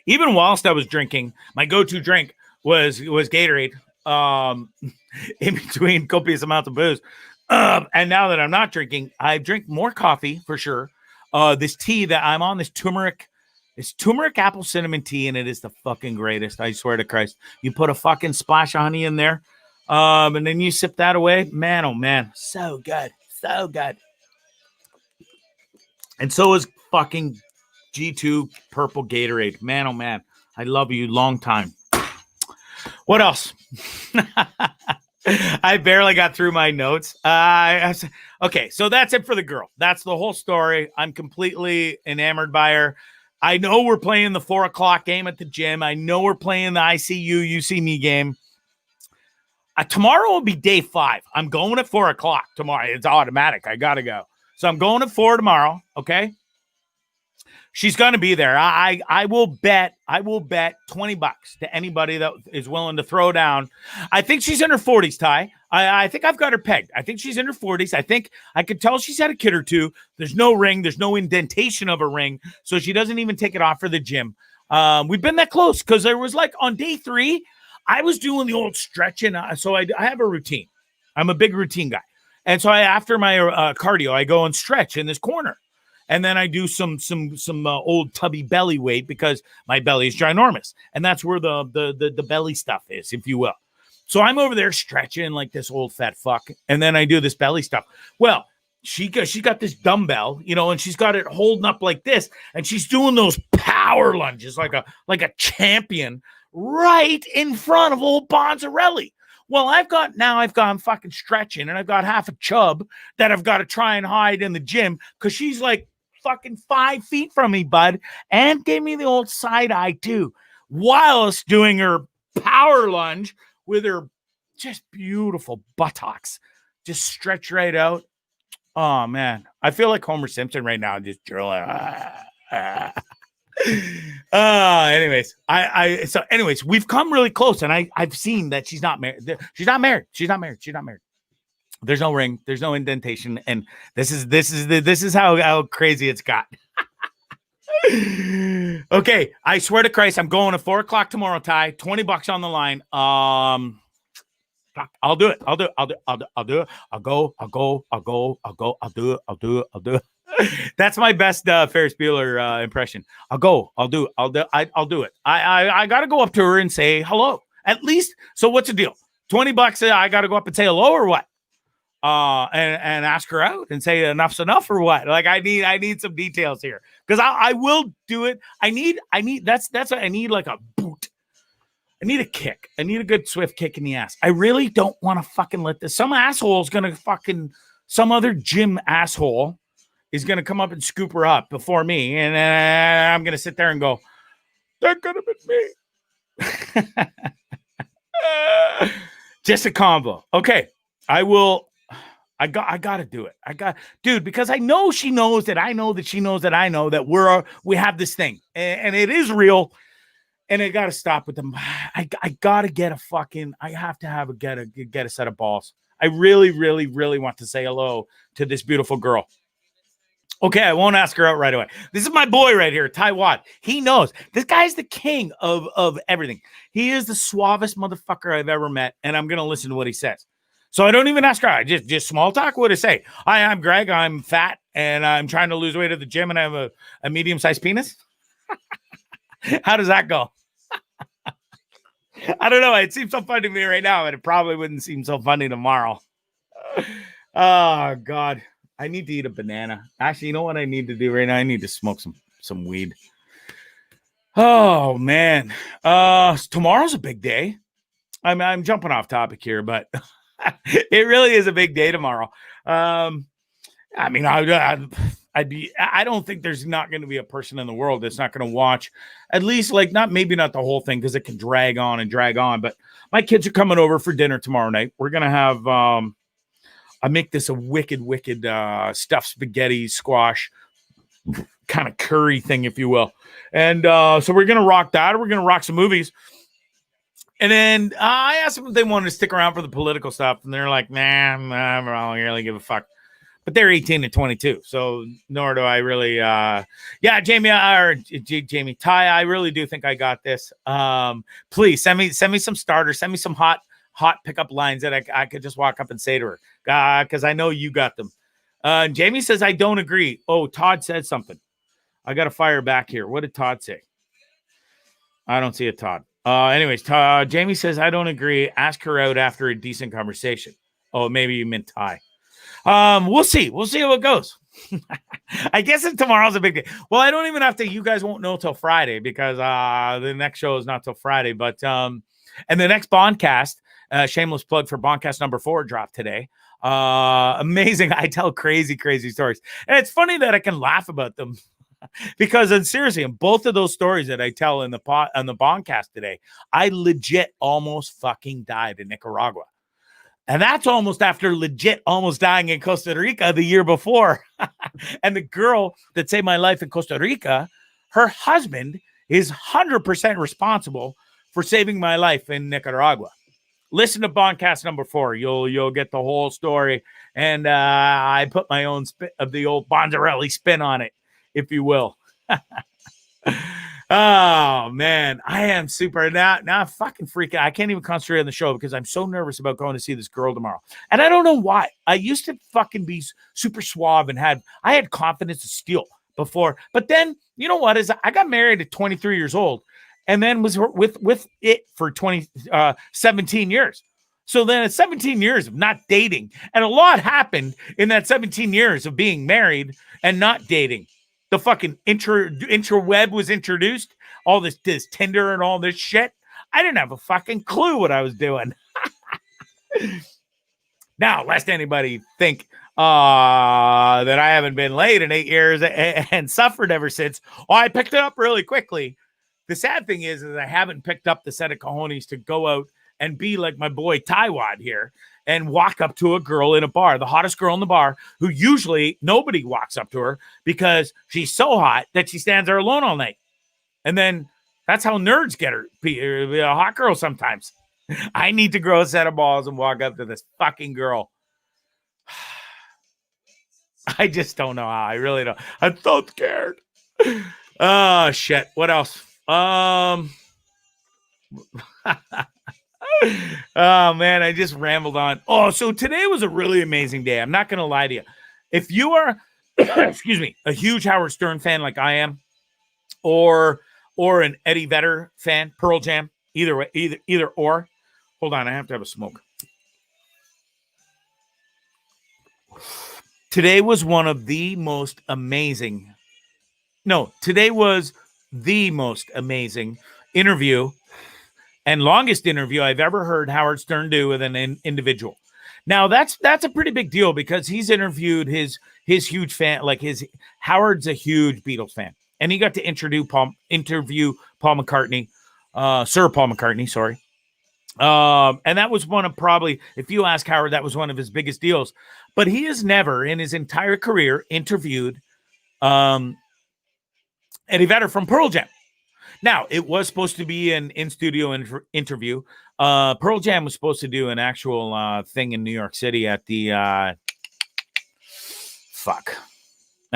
even whilst I was drinking, my go-to drink was Gatorade, in between copious amounts of booze. And now that I'm not drinking, I drink more coffee for sure. This tea that I'm on, this turmeric apple cinnamon tea, and it is the fucking greatest. I swear to Christ. You put a fucking splash of honey in there, and then you sip that away. Man, oh man, so good. So good. And so is fucking G2 purple Gatorade. Man, oh man. I love you long time. What else? I barely got through my notes. Okay, so that's it for the girl. That's the whole story. I'm completely enamored by her. I know we're playing the 4:00 game at the gym. I know we're playing the ICU, you see me game. Tomorrow will be day 5. I'm going at 4:00 tomorrow. It's automatic. I got to go. So I'm going at 4 tomorrow. Okay. She's going to be there. I will bet $20 to anybody that is willing to throw down. I think she's in her 40s, Ty. I think I've got her pegged. I think she's in her 40s. I think I could tell she's had a kid or two. There's no ring. There's no indentation of a ring. So she doesn't even take it off for the gym. We've been that close because there was like on day 3, I was doing the old stretching. So I have a routine. I'm a big routine guy. And so after my cardio, I go and stretch in this corner. And then I do some old tubby belly weight because my belly is ginormous. And that's where the belly stuff is, if you will. So I'm over there stretching like this old fat fuck. And then I do this belly stuff. Well, she got this dumbbell, and she's got it holding up like this. And she's doing those power lunges like a champion right in front of old Bondzee. Well, I'm fucking stretching, and I've got half a chub that I've got to try and hide in the gym because she's like fucking 5 feet from me, bud, and gave me the old side eye too, whilst doing her power lunge with her just beautiful buttocks, just stretch right out. Oh man, I feel like Homer Simpson right now, just drilling. Anyways, we've come really close, and I've seen that she's not married. She's not married. There's no ring, there's no indentation, and this is how crazy it's got. Okay, I swear to Christ, I'm going at 4:00 tomorrow, Ty. $20 on the line. I'll do it. I'll do it. I'll do it. That's my best Ferris Bueller impression. I'll do it. I got to go up to her and say hello. At least. So what's the deal? $20. I got to go up and say hello or what? And ask her out and say enough's enough or what? Like I need some details here because I will do it. I need like a boot. I need a kick. I need a good swift kick in the ass. I really don't want to fucking let this. Some other gym asshole is going to come up and scoop her up before me. And I'm going to sit there and go, that could have been me. Just a combo. Okay. I got to do it. Dude, because I know she knows that I know that she knows that I know that we have this thing and it is real. And I got to stop with them. I got to get I have to get a set of balls. I really, really, really want to say hello to this beautiful girl. Okay, I won't ask her out right away. This is my boy right here, Ty Watt. He knows. This guy's the king of everything. He is the suavest motherfucker I've ever met, and I'm going to listen to what he says. So I don't even ask her. I just small talk. What to say? Hi, I'm Greg. I'm fat, and I'm trying to lose weight at the gym, and I have a medium-sized penis. How does that go? I don't know. It seems so funny to me right now, and it probably wouldn't seem so funny tomorrow. Oh, God. I need to eat a banana. Actually, you know what I need to do right now? I need to smoke some weed. Oh, man. Tomorrow's a big day. I'm jumping off topic here, but It really is a big day tomorrow. I mean, I don't think there's not going to be a person in the world that's not going to watch at least like maybe not the whole thing because it can drag on and drag on. But my kids are coming over for dinner tomorrow night. We're going to have, I make this a wicked stuffed spaghetti squash kind of curry thing, if you will. And so we're going to rock that. We're going to rock some movies. And then I asked them if they wanted to stick around for the political stuff. And they're like, nah, I don't really give a fuck. But they're 18 to 22. So nor do I really. Jamie, Jamie, Ty, I really do think I got this. Please send me some starters. Send me some hot pickup lines that I could just walk up and say to her. Because I know you got them. Jamie says, I don't agree. Oh, Todd said something. I got to fire back here. What did Todd say? I don't see a Todd. Anyways, Jamie says, I don't agree. Ask her out after a decent conversation. Oh, maybe you meant Ty. We'll see. We'll see how it goes. I guess tomorrow's a big day. Well, I don't even have to. You guys won't know till Friday because the next show is not till Friday. But and the next Bondcast, shameless plug for Bondcast number 4 dropped today. Amazing. I tell crazy stories, and it's funny that I can laugh about them. Because seriously, in both of those stories that I tell on the Bondcast today, I legit almost fucking died in Nicaragua. And that's almost after legit almost dying in Costa Rica the year before. And the girl that saved my life in Costa Rica, her husband is 100% responsible for saving my life in Nicaragua. Listen to Bondcast number 4. You'll get the whole story. And I put my own spin of the old Bondzarelli spin on it, if you will. Oh man, I am super now. I'm fucking freaking. I can't even concentrate on the show because I'm so nervous about going to see this girl tomorrow. And I don't know why. I used to fucking be super suave and I had confidence of steel before. But then you know what is I got married at 23 years old and then was with it for 17 years. So then it's 17 years of not dating. And a lot happened in that 17 years of being married and not dating. The fucking interweb was introduced. All this Tinder and all this shit. I didn't have a fucking clue what I was doing. Now, lest anybody think that I haven't been laid in 8 years and suffered ever since. Oh, I picked it up really quickly. The sad thing is I haven't picked up the set of cojones to go out and be like my boy Tywad here and walk up to a girl in a bar, the hottest girl in the bar, who usually nobody walks up to her because she's so hot that she stands there alone all night. And then that's how nerds get her, a hot girl sometimes. I need to grow a set of balls and walk up to this fucking girl. I just don't know how. I really don't. I'm so scared. Oh, shit. What else? Oh man, I just rambled on. Oh, so today was a really amazing day. I'm not going to lie to you. If you are, excuse me, a huge Howard Stern fan like I am, or an Eddie Vedder fan, Pearl Jam, either way, either or. Hold on, I have to have a smoke. Today was one of the most amazing. No, today was the most amazing interview and longest interview I've ever heard Howard Stern do with an individual. Now that's a pretty big deal because he's interviewed his huge fan, like Howard's a huge Beatles fan, and he got to interview Paul McCartney, Sir Paul McCartney, sorry. And that was one of probably, if you ask Howard, that was one of his biggest deals. But he has never in his entire career interviewed Eddie Vedder from Pearl Jam. Now, it was supposed to be an in-studio interview. Pearl Jam was supposed to do an actual thing in New York City at the I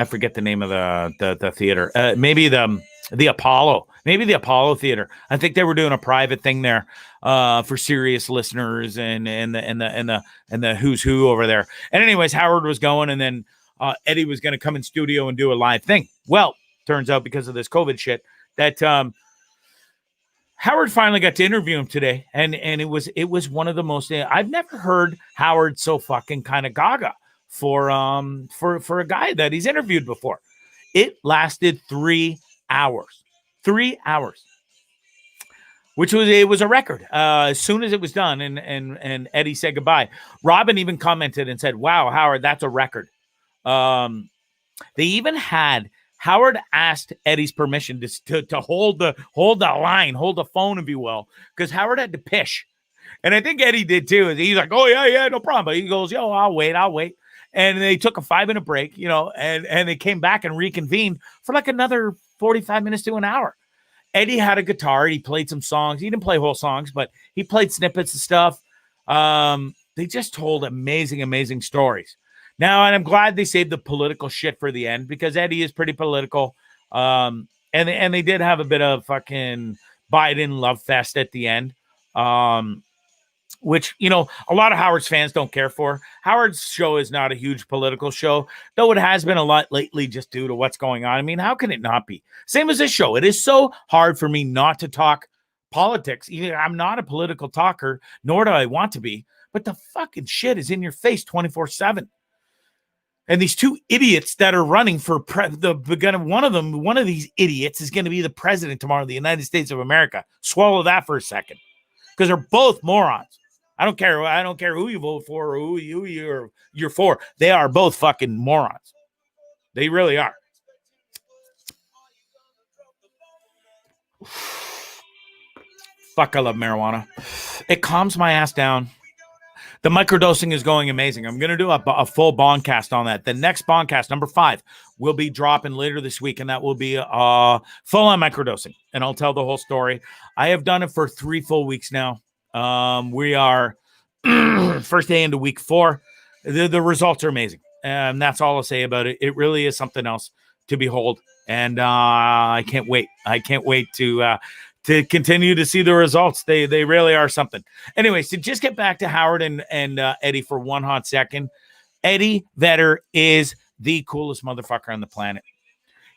forget the name of the theater. Maybe the Apollo. Maybe the Apollo Theater. I think they were doing a private thing there for serious listeners and the who's who over there. And anyways, Howard was going, and then Eddie was going to come in studio and do a live thing. Well, turns out because of this COVID shit that Howard finally got to interview him today, and it was one of the most. I've never heard Howard so fucking kind of gaga for a guy that he's interviewed before. It lasted 3 hours. 3 hours. which was a record. As soon as it was done, and Eddie said goodbye, Robin even commented and said, "Wow, Howard, that's a record." They even had Howard asked Eddie's permission to hold the line, hold the phone, if you will, because Howard had to pish. And I think Eddie did too. He's like, "Oh, yeah, no problem." But he goes, "Yo, I'll wait. And they took a 5-minute break, and they came back and reconvened for like another 45 minutes to an hour. Eddie had a guitar. He played some songs. He didn't play whole songs, but he played snippets of stuff. They just told amazing stories. Now, and I'm glad they saved the political shit for the end, because Eddie is pretty political. And they did have a bit of fucking Biden love fest at the end. Which, a lot of Howard's fans don't care for. Howard's show is not a huge political show, though it has been a lot lately just due to what's going on. I mean, how can it not be? Same as this show. It is so hard for me not to talk politics. I'm not a political talker, nor do I want to be, but the fucking shit is in your face 24/7. And these two idiots that are running for one of these idiots is going to be the president tomorrow of the United States of America. Swallow that for a second, because they're both morons. I don't care who you vote for or who you're for. They are both fucking morons. They really are. Fuck, I love marijuana. It calms my ass down. The microdosing is going amazing. I'm going to do a full Bondcast on that. The next Bondcast, number 5, will be dropping later this week, and that will be full on microdosing. And I'll tell the whole story. I have done it for 3 full weeks now. We are first day into week 4. The results are amazing. And that's all I'll say about it. It really is something else to behold. And I can't wait. I can't wait to continue to see the results. They really are something. Anyway, so just get back to Howard and Eddie for one hot second. Eddie Vedder is the coolest motherfucker on the planet.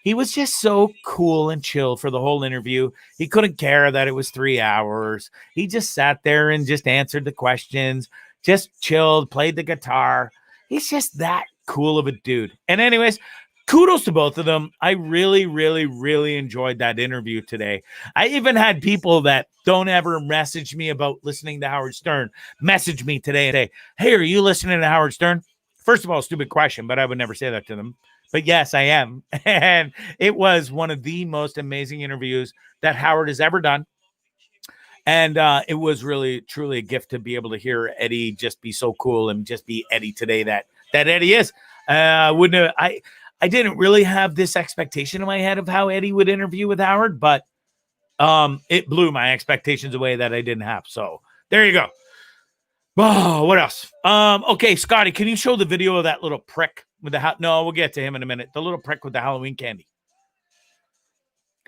He was just so cool and chill for the whole interview. He couldn't care that it was 3 hours. He just sat there and just answered the questions, just chilled, played the guitar. He's just that cool of a dude. And anyways, kudos to both of them. I really enjoyed that interview today. I even had people that don't ever message me about listening to Howard Stern message me today and say, "Hey, are you listening to Howard Stern?" First of all, stupid question, but I would never say that to them. But yes, I am. And it was one of the most amazing interviews that Howard has ever done. And it was really, truly a gift to be able to hear Eddie just be so cool and just be Eddie today that Eddie is. I didn't really have this expectation in my head of how Eddie would interview with Howard, but it blew my expectations away that I didn't have. So there you go. Oh, what else? Okay, Scotty, can you show the video of that little prick with the no, we'll get to him in a minute. The little prick with the Halloween candy.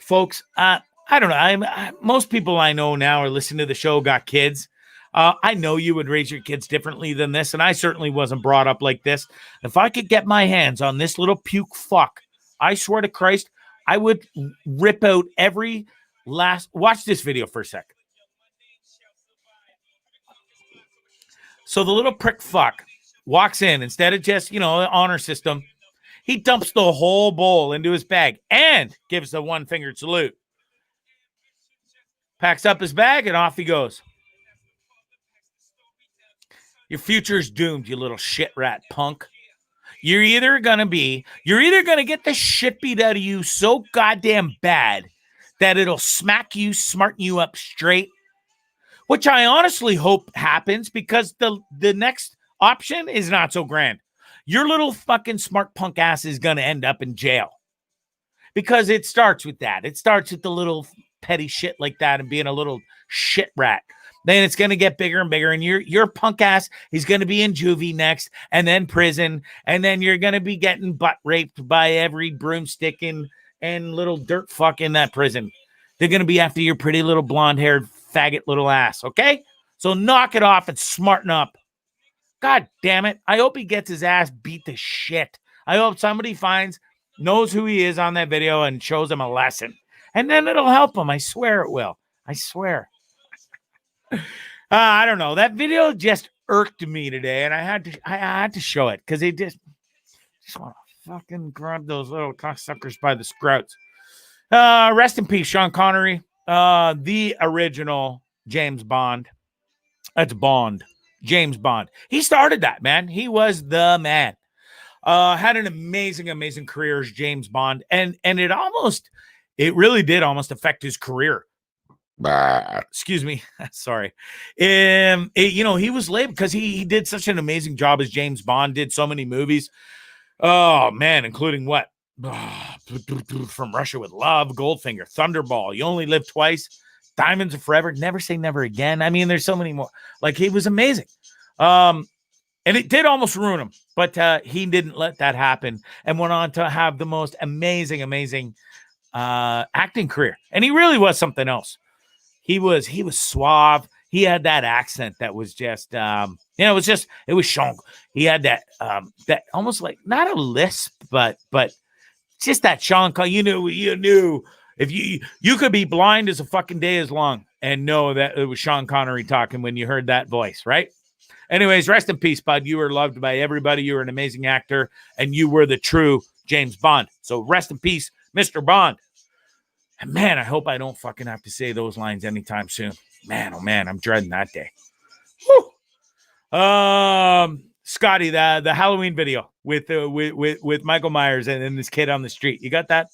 Folks, I don't know. Most people I know now are listening to the show got kids. I know you would raise your kids differently than this, and I certainly wasn't brought up like this. If I could get my hands on this little puke fuck, I swear to Christ, I would rip out every last... Watch this video for a second. So the little prick fuck walks in. Instead of just, honor system, he dumps the whole bowl into his bag and gives the one-fingered salute. Packs up his bag and off he goes. Your future's doomed, you little shit rat punk. You're either going to get the shit beat out of you so goddamn bad that it'll smarten you up straight, which I honestly hope happens, because the next option is not so grand. Your little fucking smart punk ass is going to end up in jail, because it starts with that. It starts with the little petty shit like that and being a little shit rat. Then it's going to get bigger and bigger, and your punk ass is going to be in juvie next, and then prison, and then you're going to be getting butt raped by every broomstick and little dirt fuck in that prison. They're going to be after your pretty little blonde-haired faggot little ass, okay? So knock it off and smarten up. God damn it. I hope he gets his ass beat to shit. I hope somebody knows who he is on that video and shows him a lesson. And then it'll help him. I swear it will. I swear. I don't know. That video just irked me today, and I had to show it, because they just want to fucking grab those little cocksuckers by the scrouts. Rest in peace, Sean Connery. the original James Bond. That's Bond. James Bond. He started that, man. He was the man. Had an amazing career as James Bond. And it really did almost affect his career. Excuse me. Sorry. He was late because he did such an amazing job as James Bond, did so many movies. Oh, man, including what? From Russia with Love, Goldfinger, Thunderball, You Only Live Twice, Diamonds Are Forever, Never Say Never Again. I mean, there's so many more. Like, he was amazing. And it did almost ruin him, but he didn't let that happen and went on to have the most amazing acting career. And he really was something else. He was suave. He had that accent that was just, it was Sean. He had that almost like not a lisp, but just that Sean. You knew if you could be blind as a fucking day is long and know that it was Sean Connery talking when you heard that voice, right? Anyways, rest in peace, bud. You were loved by everybody. You were an amazing actor, and you were the true James Bond. So rest in peace, Mr. Bond. And man, I hope I don't fucking have to say those lines anytime soon. Man, oh man, I'm dreading that day. Whew. Scotty, the Halloween video with Michael Myers and this kid on the street. You got that?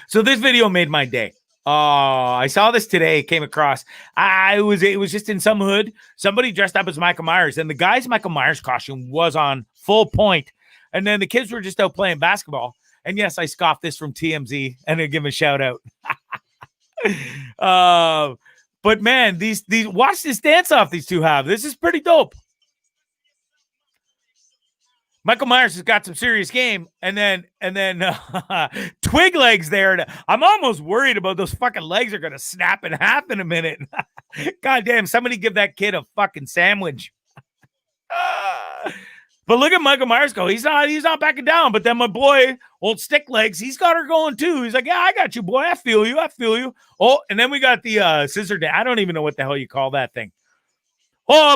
So this video made my day. I saw this today, came across. It was just in some hood. Somebody dressed up as Michael Myers, and the guy's Michael Myers costume was on full point. And then the kids were just out playing basketball. And yes, I scoffed this from TMZ, and I give him a shout out. But man, these watch this dance off these two have. This is pretty dope. Michael Myers has got some serious game, and then Twig legs there. I'm almost worried about those fucking legs are gonna snap in half in a minute. God damn, somebody give that kid a fucking sandwich. But look at Michael Myers go. He's not backing down. But then my boy, old Stick Legs, he's got her going too. He's like, yeah, I got you, boy. I feel you. Oh, and then we got the scissor dance. I don't even know what the hell you call that thing. Oh,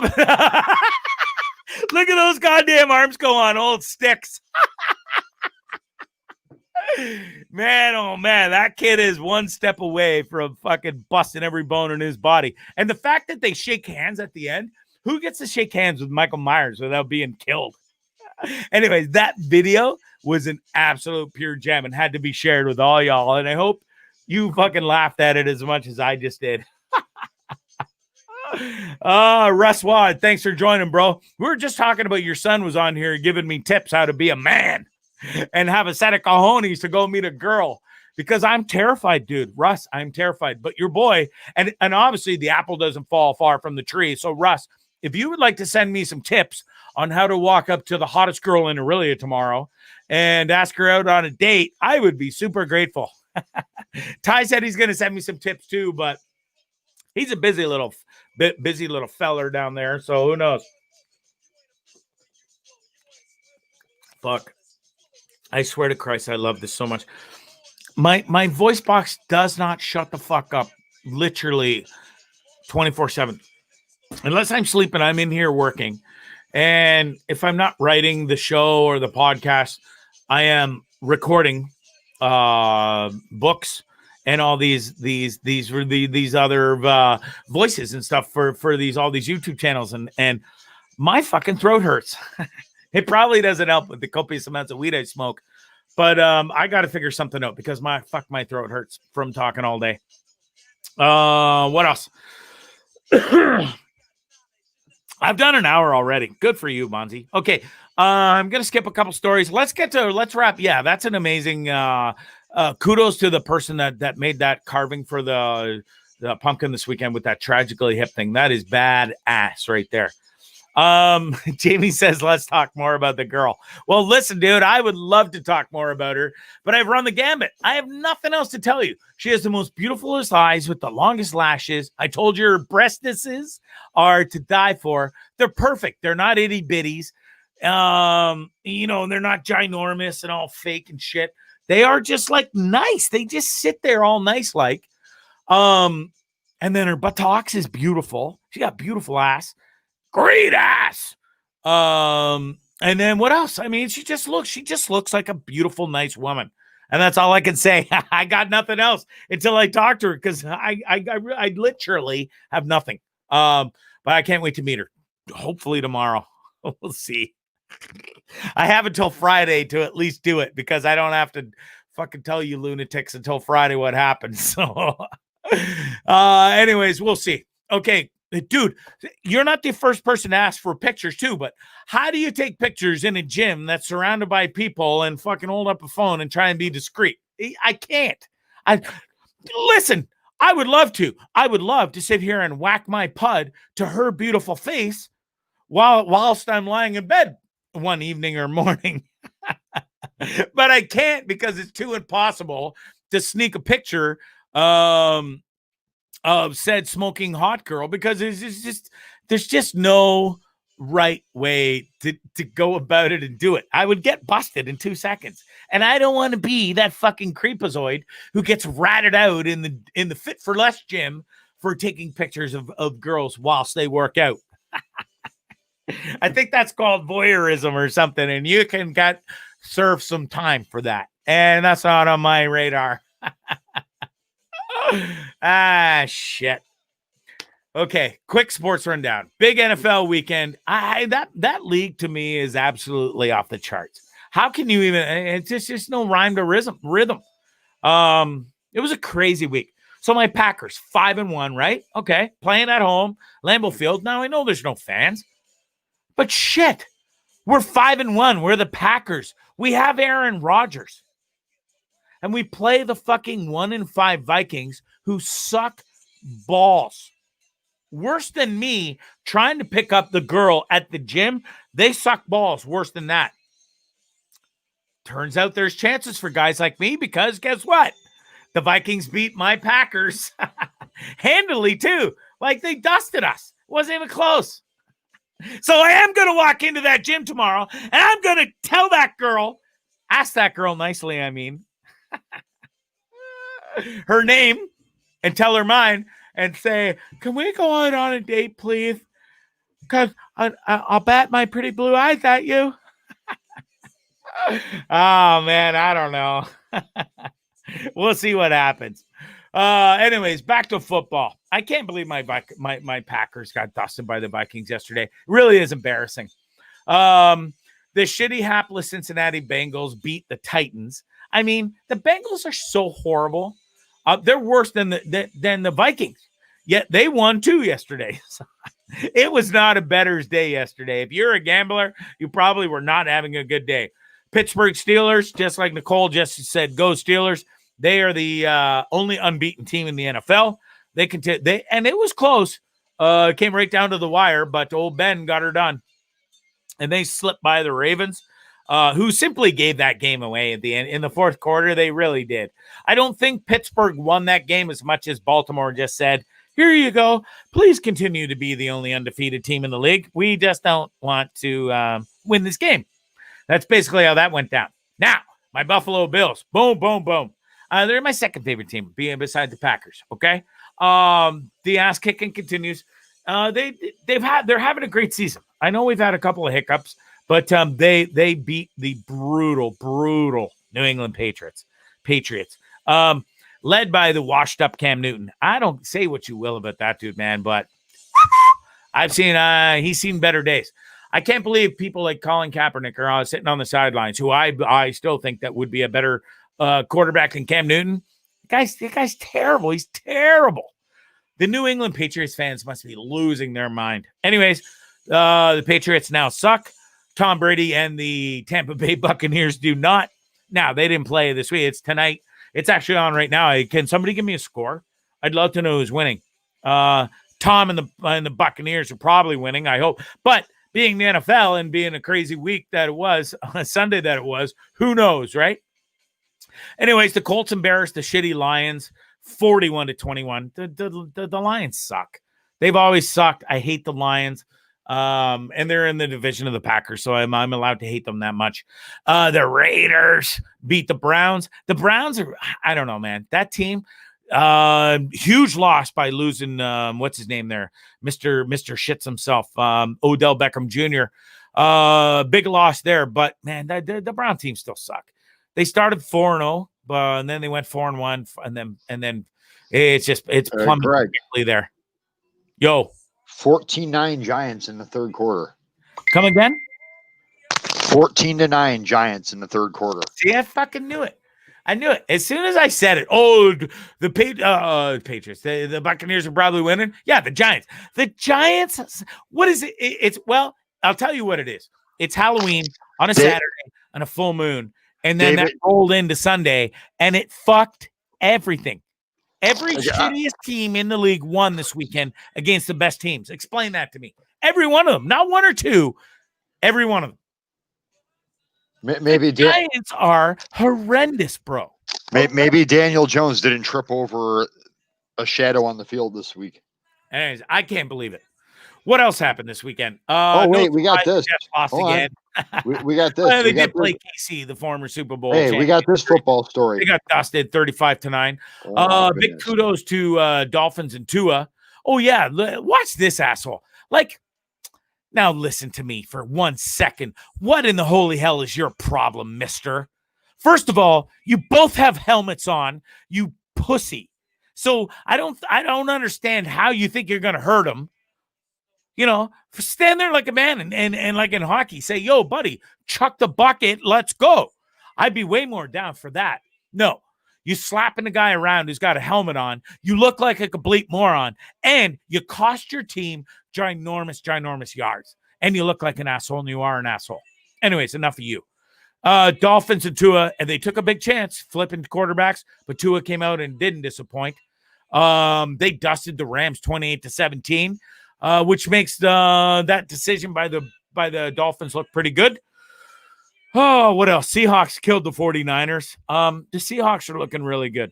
look at those goddamn arms go on, old Sticks. Man, oh man, that kid is one step away from fucking busting every bone in his body. And the fact that they shake hands at the end, who gets to shake hands with Michael Myers without being killed? Anyways, that video was an absolute pure gem and had to be shared with all y'all. And I hope you fucking laughed at it as much as I just did. Russ Wad, thanks for joining, bro. We were just talking about your son was on here giving me tips how to be a man and have a set of cojones to go meet a girl. Because I'm terrified, dude. Russ, I'm terrified. But your boy, and obviously the apple doesn't fall far from the tree. So, Russ, if you would like to send me some tips on how to walk up to the hottest girl in Orillia tomorrow and ask her out on a date, I would be super grateful. Ty said he's going to send me some tips too, but he's a busy little feller down there. So who knows? Fuck. I swear to Christ, I love this so much. My voice box does not shut the fuck up literally 24/7. Unless I'm sleeping, I'm in here working. And if I'm not writing the show or the podcast, I am recording books and all these other voices and stuff for all these YouTube channels. And my fucking throat hurts. It probably doesn't help with the copious amounts of weed I smoke. But I got to figure something out because my throat hurts from talking all day. What else? I've done an hour already. Good for you, Bondzee. Okay, I'm going to skip a couple stories. Let's wrap. Yeah, that's an amazing kudos to the person that made that carving for the pumpkin this weekend with that tragically hip thing. That is badass right there. Jamie says, let's talk more about the girl. Well, listen, dude, I would love to talk more about her, but I've run the gambit. I have nothing else to tell you. She has the most beautifulest eyes with the longest lashes. I told you her breastises are to die for. They're perfect. They're not itty bitties. They're not ginormous and all fake and shit. They are just like nice. They just sit there all nice like. And then her buttocks is beautiful. She got beautiful ass. Great ass. And then what else? I mean, she just looks like a beautiful, nice woman. And that's all I can say. I got nothing else until I talk to her because I literally have nothing. But I can't wait to meet her. Hopefully tomorrow. We'll see. I have until Friday to at least do it because I don't have to fucking tell you lunatics until Friday what happens. So, anyways, we'll see. Okay, dude, you're not the first person to ask for pictures too, but how do you take pictures in a gym that's surrounded by people and fucking hold up a phone and try and be discreet? I can't. Listen, I would love to. I would love to sit here and whack my pud to her beautiful face whilst I'm lying in bed one evening or morning. But I can't because it's too impossible to sneak a picture of said smoking hot girl because there's just no right way to go about it and do it. I would get busted in 2 seconds. And I don't want to be that fucking creepazoid who gets ratted out in the Fit for Less gym for taking pictures of girls whilst they work out. I think that's called voyeurism or something, and you can serve some time for that. And that's not on my radar. Shit. Okay, quick sports rundown. Big NFL weekend. That league to me is absolutely off the charts. How can you even? It's just no rhyme to rhythm. It was a crazy week. So my Packers 5-1, right? Okay, playing at home, Lambeau Field. Now I know there's no fans, but shit, we're 5-1. We're the Packers. We have Aaron Rodgers, and we play the fucking 1-5 Vikings who suck balls. Worse than me trying to pick up the girl at the gym. They suck balls worse than that. Turns out there's chances for guys like me because guess what? The Vikings beat my Packers handily too. Like they dusted us. Wasn't even close. So I am going to walk into that gym tomorrow and I'm going to tell that girl, ask that girl nicely, I mean, her name and tell her mine. And say, can we go on a date, please? Because I'll bet my pretty blue eyes at you. Oh, man, I don't know. We'll see what happens. Anyways, back to football. I can't believe my Packers got dusted by the Vikings yesterday. It really is embarrassing. The shitty, hapless Cincinnati Bengals beat the Titans. I mean, the Bengals are so horrible. They're worse than the Vikings, yet they won too yesterday. So it was not a bettor's day yesterday. If you're a gambler, you probably were not having a good day. Pittsburgh Steelers, just like Nicole just said, go Steelers. They are the only unbeaten team in the NFL. And it was close. It came right down to the wire, but old Ben got her done. And they slipped by the Ravens. Who simply gave that game away at the end. In the fourth quarter, they really did. I don't think Pittsburgh won that game as much as Baltimore just said, here you go. Please continue to be the only undefeated team in the league. We just don't want to win this game. That's basically how that went down. Now, my Buffalo Bills. Boom, boom, boom. They're my second favorite team, being beside the Packers, okay? The ass-kicking continues. They're having a great season. I know we've had a couple of hiccups, but they beat the brutal New England Patriots, led by the washed-up Cam Newton. I don't say what you will about that dude, man, but he's seen better days. I can't believe people like Colin Kaepernick are sitting on the sidelines, who I still think that would be a better quarterback than Cam Newton. The guy's terrible. He's terrible. The New England Patriots fans must be losing their mind. Anyways, the Patriots now suck. Tom Brady and the Tampa Bay Buccaneers do not. Now, they didn't play this week. It's tonight. It's actually on right now. Can somebody give me a score? I'd love to know who's winning. Tom and the Buccaneers are probably winning, I hope. But being the NFL and being a crazy week that it was, on a Sunday that it was, who knows, right? Anyways, the Colts embarrassed the shitty Lions 41-21. The Lions suck. They've always sucked. I hate the Lions. And they're in the division of the Packers, so I'm allowed to hate them that much. The Raiders beat the Browns. The Browns are, I don't know, man. That team, huge loss by losing, what's his name there? Mr. Shits himself, Odell Beckham Jr. Big loss there, but man, the Brown team still suck. They started 4-0. but and then they went 4-1, and then it's plummeted quickly there. Yo, 14-9 Giants in the third quarter. Come again? 14-9 Giants in the third quarter. See, I fucking knew it. I knew it as soon as I said it. Oh, the Patriots, the Buccaneers are probably winning. Yeah, the Giants. The Giants. What is it? It's well, I'll tell you what it is. It's Halloween on a Saturday on a full moon, and then that rolled into Sunday, and it fucked everything. Every shittiest team in the league won this weekend against the best teams. Explain that to me. Every one of them, not one or two. Every one of them. Maybe the Giants are horrendous, bro. Maybe Daniel Jones didn't trip over a shadow on the field this week. Anyways, I can't believe it. What else happened this weekend? We got this. Lost again. We got this. They did play KC, the former Super Bowl. Hey, we got this football story. They got dusted 35-9. Big kudos to Dolphins and Tua. Oh yeah, watch this asshole. Like, now listen to me for 1 second. What in the holy hell is your problem, mister? First of all, you both have helmets on, you pussy. So I don't understand how you think you're going to hurt him. You know, stand there like a man and like in hockey, say, yo, buddy, chuck the bucket, let's go. I'd be way more down for that. No, you slapping the guy around who's got a helmet on. You look like a complete moron, and you cost your team ginormous yards. And you look like an asshole, and you are an asshole. Anyways, enough of you. Dolphins and Tua, and they took a big chance flipping quarterbacks, but Tua came out and didn't disappoint. They dusted the Rams 28-17. Which makes that decision by the Dolphins look pretty good. Oh, what else? Seahawks killed the 49ers. The Seahawks are looking really good.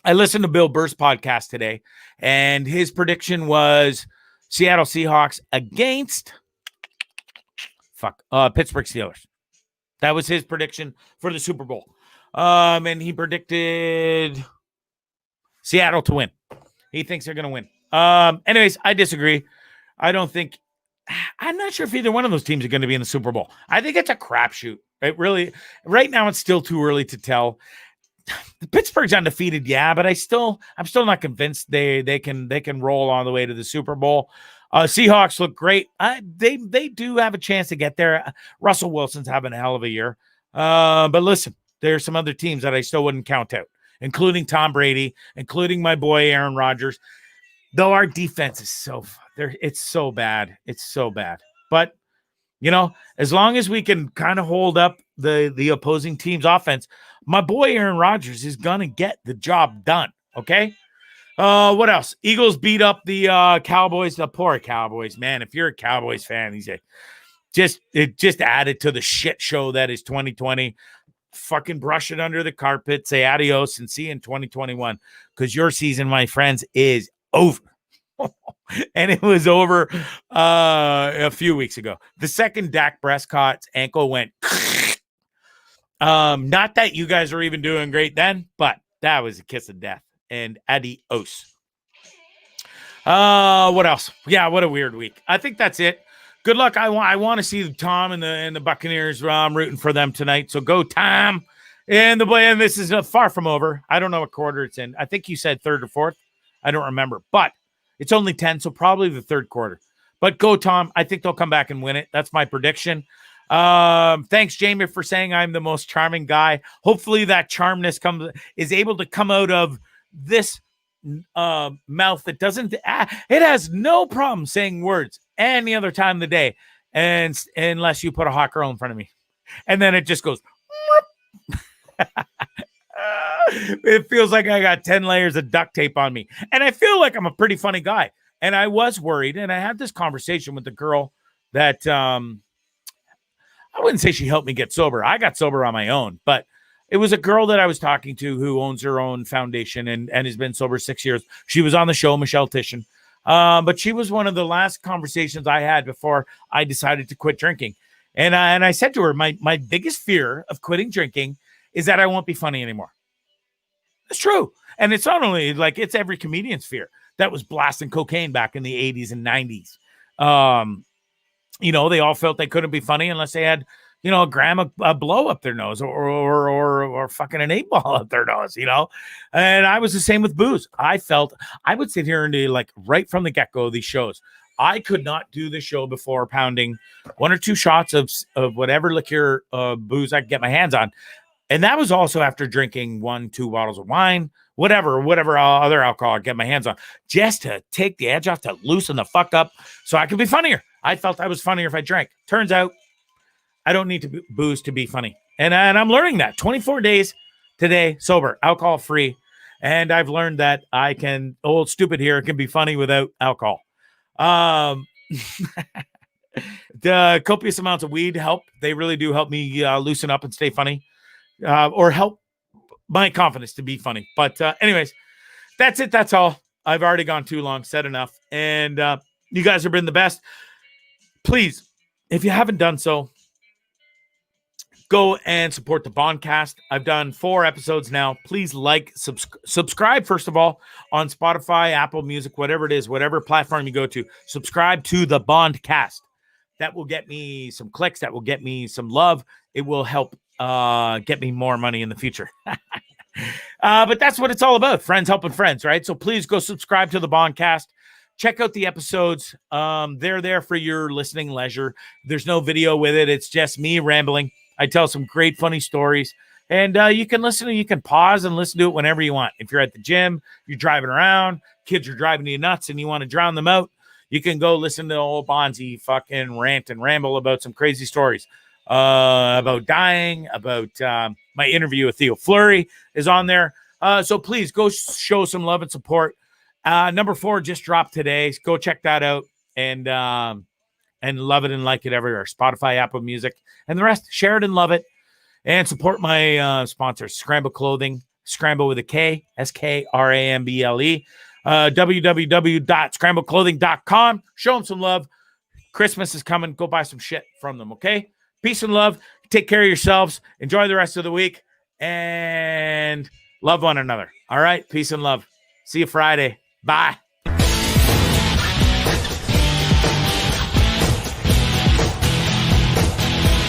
I listened to Bill Burr's podcast today, and his prediction was Seattle Seahawks against Pittsburgh Steelers. That was his prediction for the Super Bowl. And he predicted Seattle to win. He thinks they're going to win. Anyways, I disagree. I'm not sure if either one of those teams are going to be in the Super Bowl. I think it's a crapshoot. Right now, it's still too early to tell. The Pittsburgh's undefeated, yeah, but I'm still not convinced they can roll all the way to the Super Bowl. Seahawks look great. They do have a chance to get there. Russell Wilson's having a hell of a year. But listen, there's some other teams that I still wouldn't count out, including Tom Brady, including my boy Aaron Rodgers. Though our defense is it's so bad. It's so bad. But, you know, as long as we can kind of hold up the opposing team's offense, my boy Aaron Rodgers is going to get the job done. Okay? What else? Eagles beat up the Cowboys. The poor Cowboys, man. If you're a Cowboys fan, it just added to the shit show that is 2020. Fucking brush it under the carpet, say adios, and see you in 2021. Because your season, my friends, is over. And it was over a few weeks ago. The second Dak Prescott's ankle went not that you guys are even doing great then, but that was a kiss of death. And adios. What else? Yeah, what a weird week. I think that's it. Good luck. I want to see Tom and the Buccaneers. I'm rooting for them tonight. So go Tom. And this is far from over. I don't know what quarter it's in. I think you said third or fourth. I don't remember, but it's only 10, so probably the third quarter. But go, Tom. I think they'll come back and win it. That's my prediction. Thanks, Jamie, for saying I'm the most charming guy. Hopefully that charmness is able to come out of this mouth that doesn't. It has no problem saying words any other time of the day, and unless you put a hot girl in front of me, and then it just goes. It feels like I got 10 layers of duct tape on me. And I feel like I'm a pretty funny guy. And I was worried. And I had this conversation with the girl that I wouldn't say she helped me get sober. I got sober on my own. But it was a girl that I was talking to who owns her own foundation and has been sober 6 years. She was on the show, Michelle Titian. But she was one of the last conversations I had before I decided to quit drinking. And I said to her, my biggest fear of quitting drinking is that I won't be funny anymore. It's true. And it's not only like it's every comedian's fear that was blasting cocaine back in the 80s and 90s. You know, they all felt they couldn't be funny unless they had a gram a blow up their nose or fucking an 8-ball up their nose, And I was the same with booze. I would sit here and do, like, right from the get-go of these shows, I could not do the show before pounding 1 or 2 shots of whatever liquor, booze I could get my hands on. And that was also after drinking 1, 2 bottles of wine, whatever other alcohol I get my hands on, just to take the edge off, to loosen the fuck up so I could be funnier. I felt I was funnier if I drank. Turns out I don't need to booze to be funny. And I'm learning that 24 days today, sober, alcohol free. And I've learned that I can, old stupid here, can be funny without alcohol. The copious amounts of weed help. They really do help me loosen up and stay funny. Or help my confidence to be funny. But anyways, that's it. That's all. I've already gone too long, said enough. And you guys have been the best. Please, if you haven't done so, go and support the Bondcast. I've done 4 episodes now. Please subscribe, first of all, on Spotify, Apple Music, whatever it is, whatever platform you go to. Subscribe to the Bondcast. That will get me some clicks. That will get me some love. It will help get me more money in the future. But that's what it's all about. Friends helping friends, right? So please go subscribe to the Bondcast. Check out the episodes. They're there for your listening leisure. There's no video with it. It's just me rambling. I tell some great funny stories. And you can listen. You can pause and listen to it whenever you want. If you're at the gym, you're driving around, kids are driving you nuts and you want to drown them out, you can go listen to old Bondzee fucking rant and ramble about some crazy stories. About dying, about my interview with Theo Fleury is on there. So please go show some love and support. Number 4 just dropped today. Go check that out and love it and like it everywhere. Spotify, Apple Music, and the rest. Share it and love it. And support my sponsors, Scramble Clothing, Scramble with a K, SKRAMBLE, www.scrambleclothing.com. Show them some love. Christmas is coming. Go buy some shit from them, okay? Peace and love. Take care of yourselves. Enjoy the rest of the week and love one another. All right. Peace and love. See you Friday. Bye.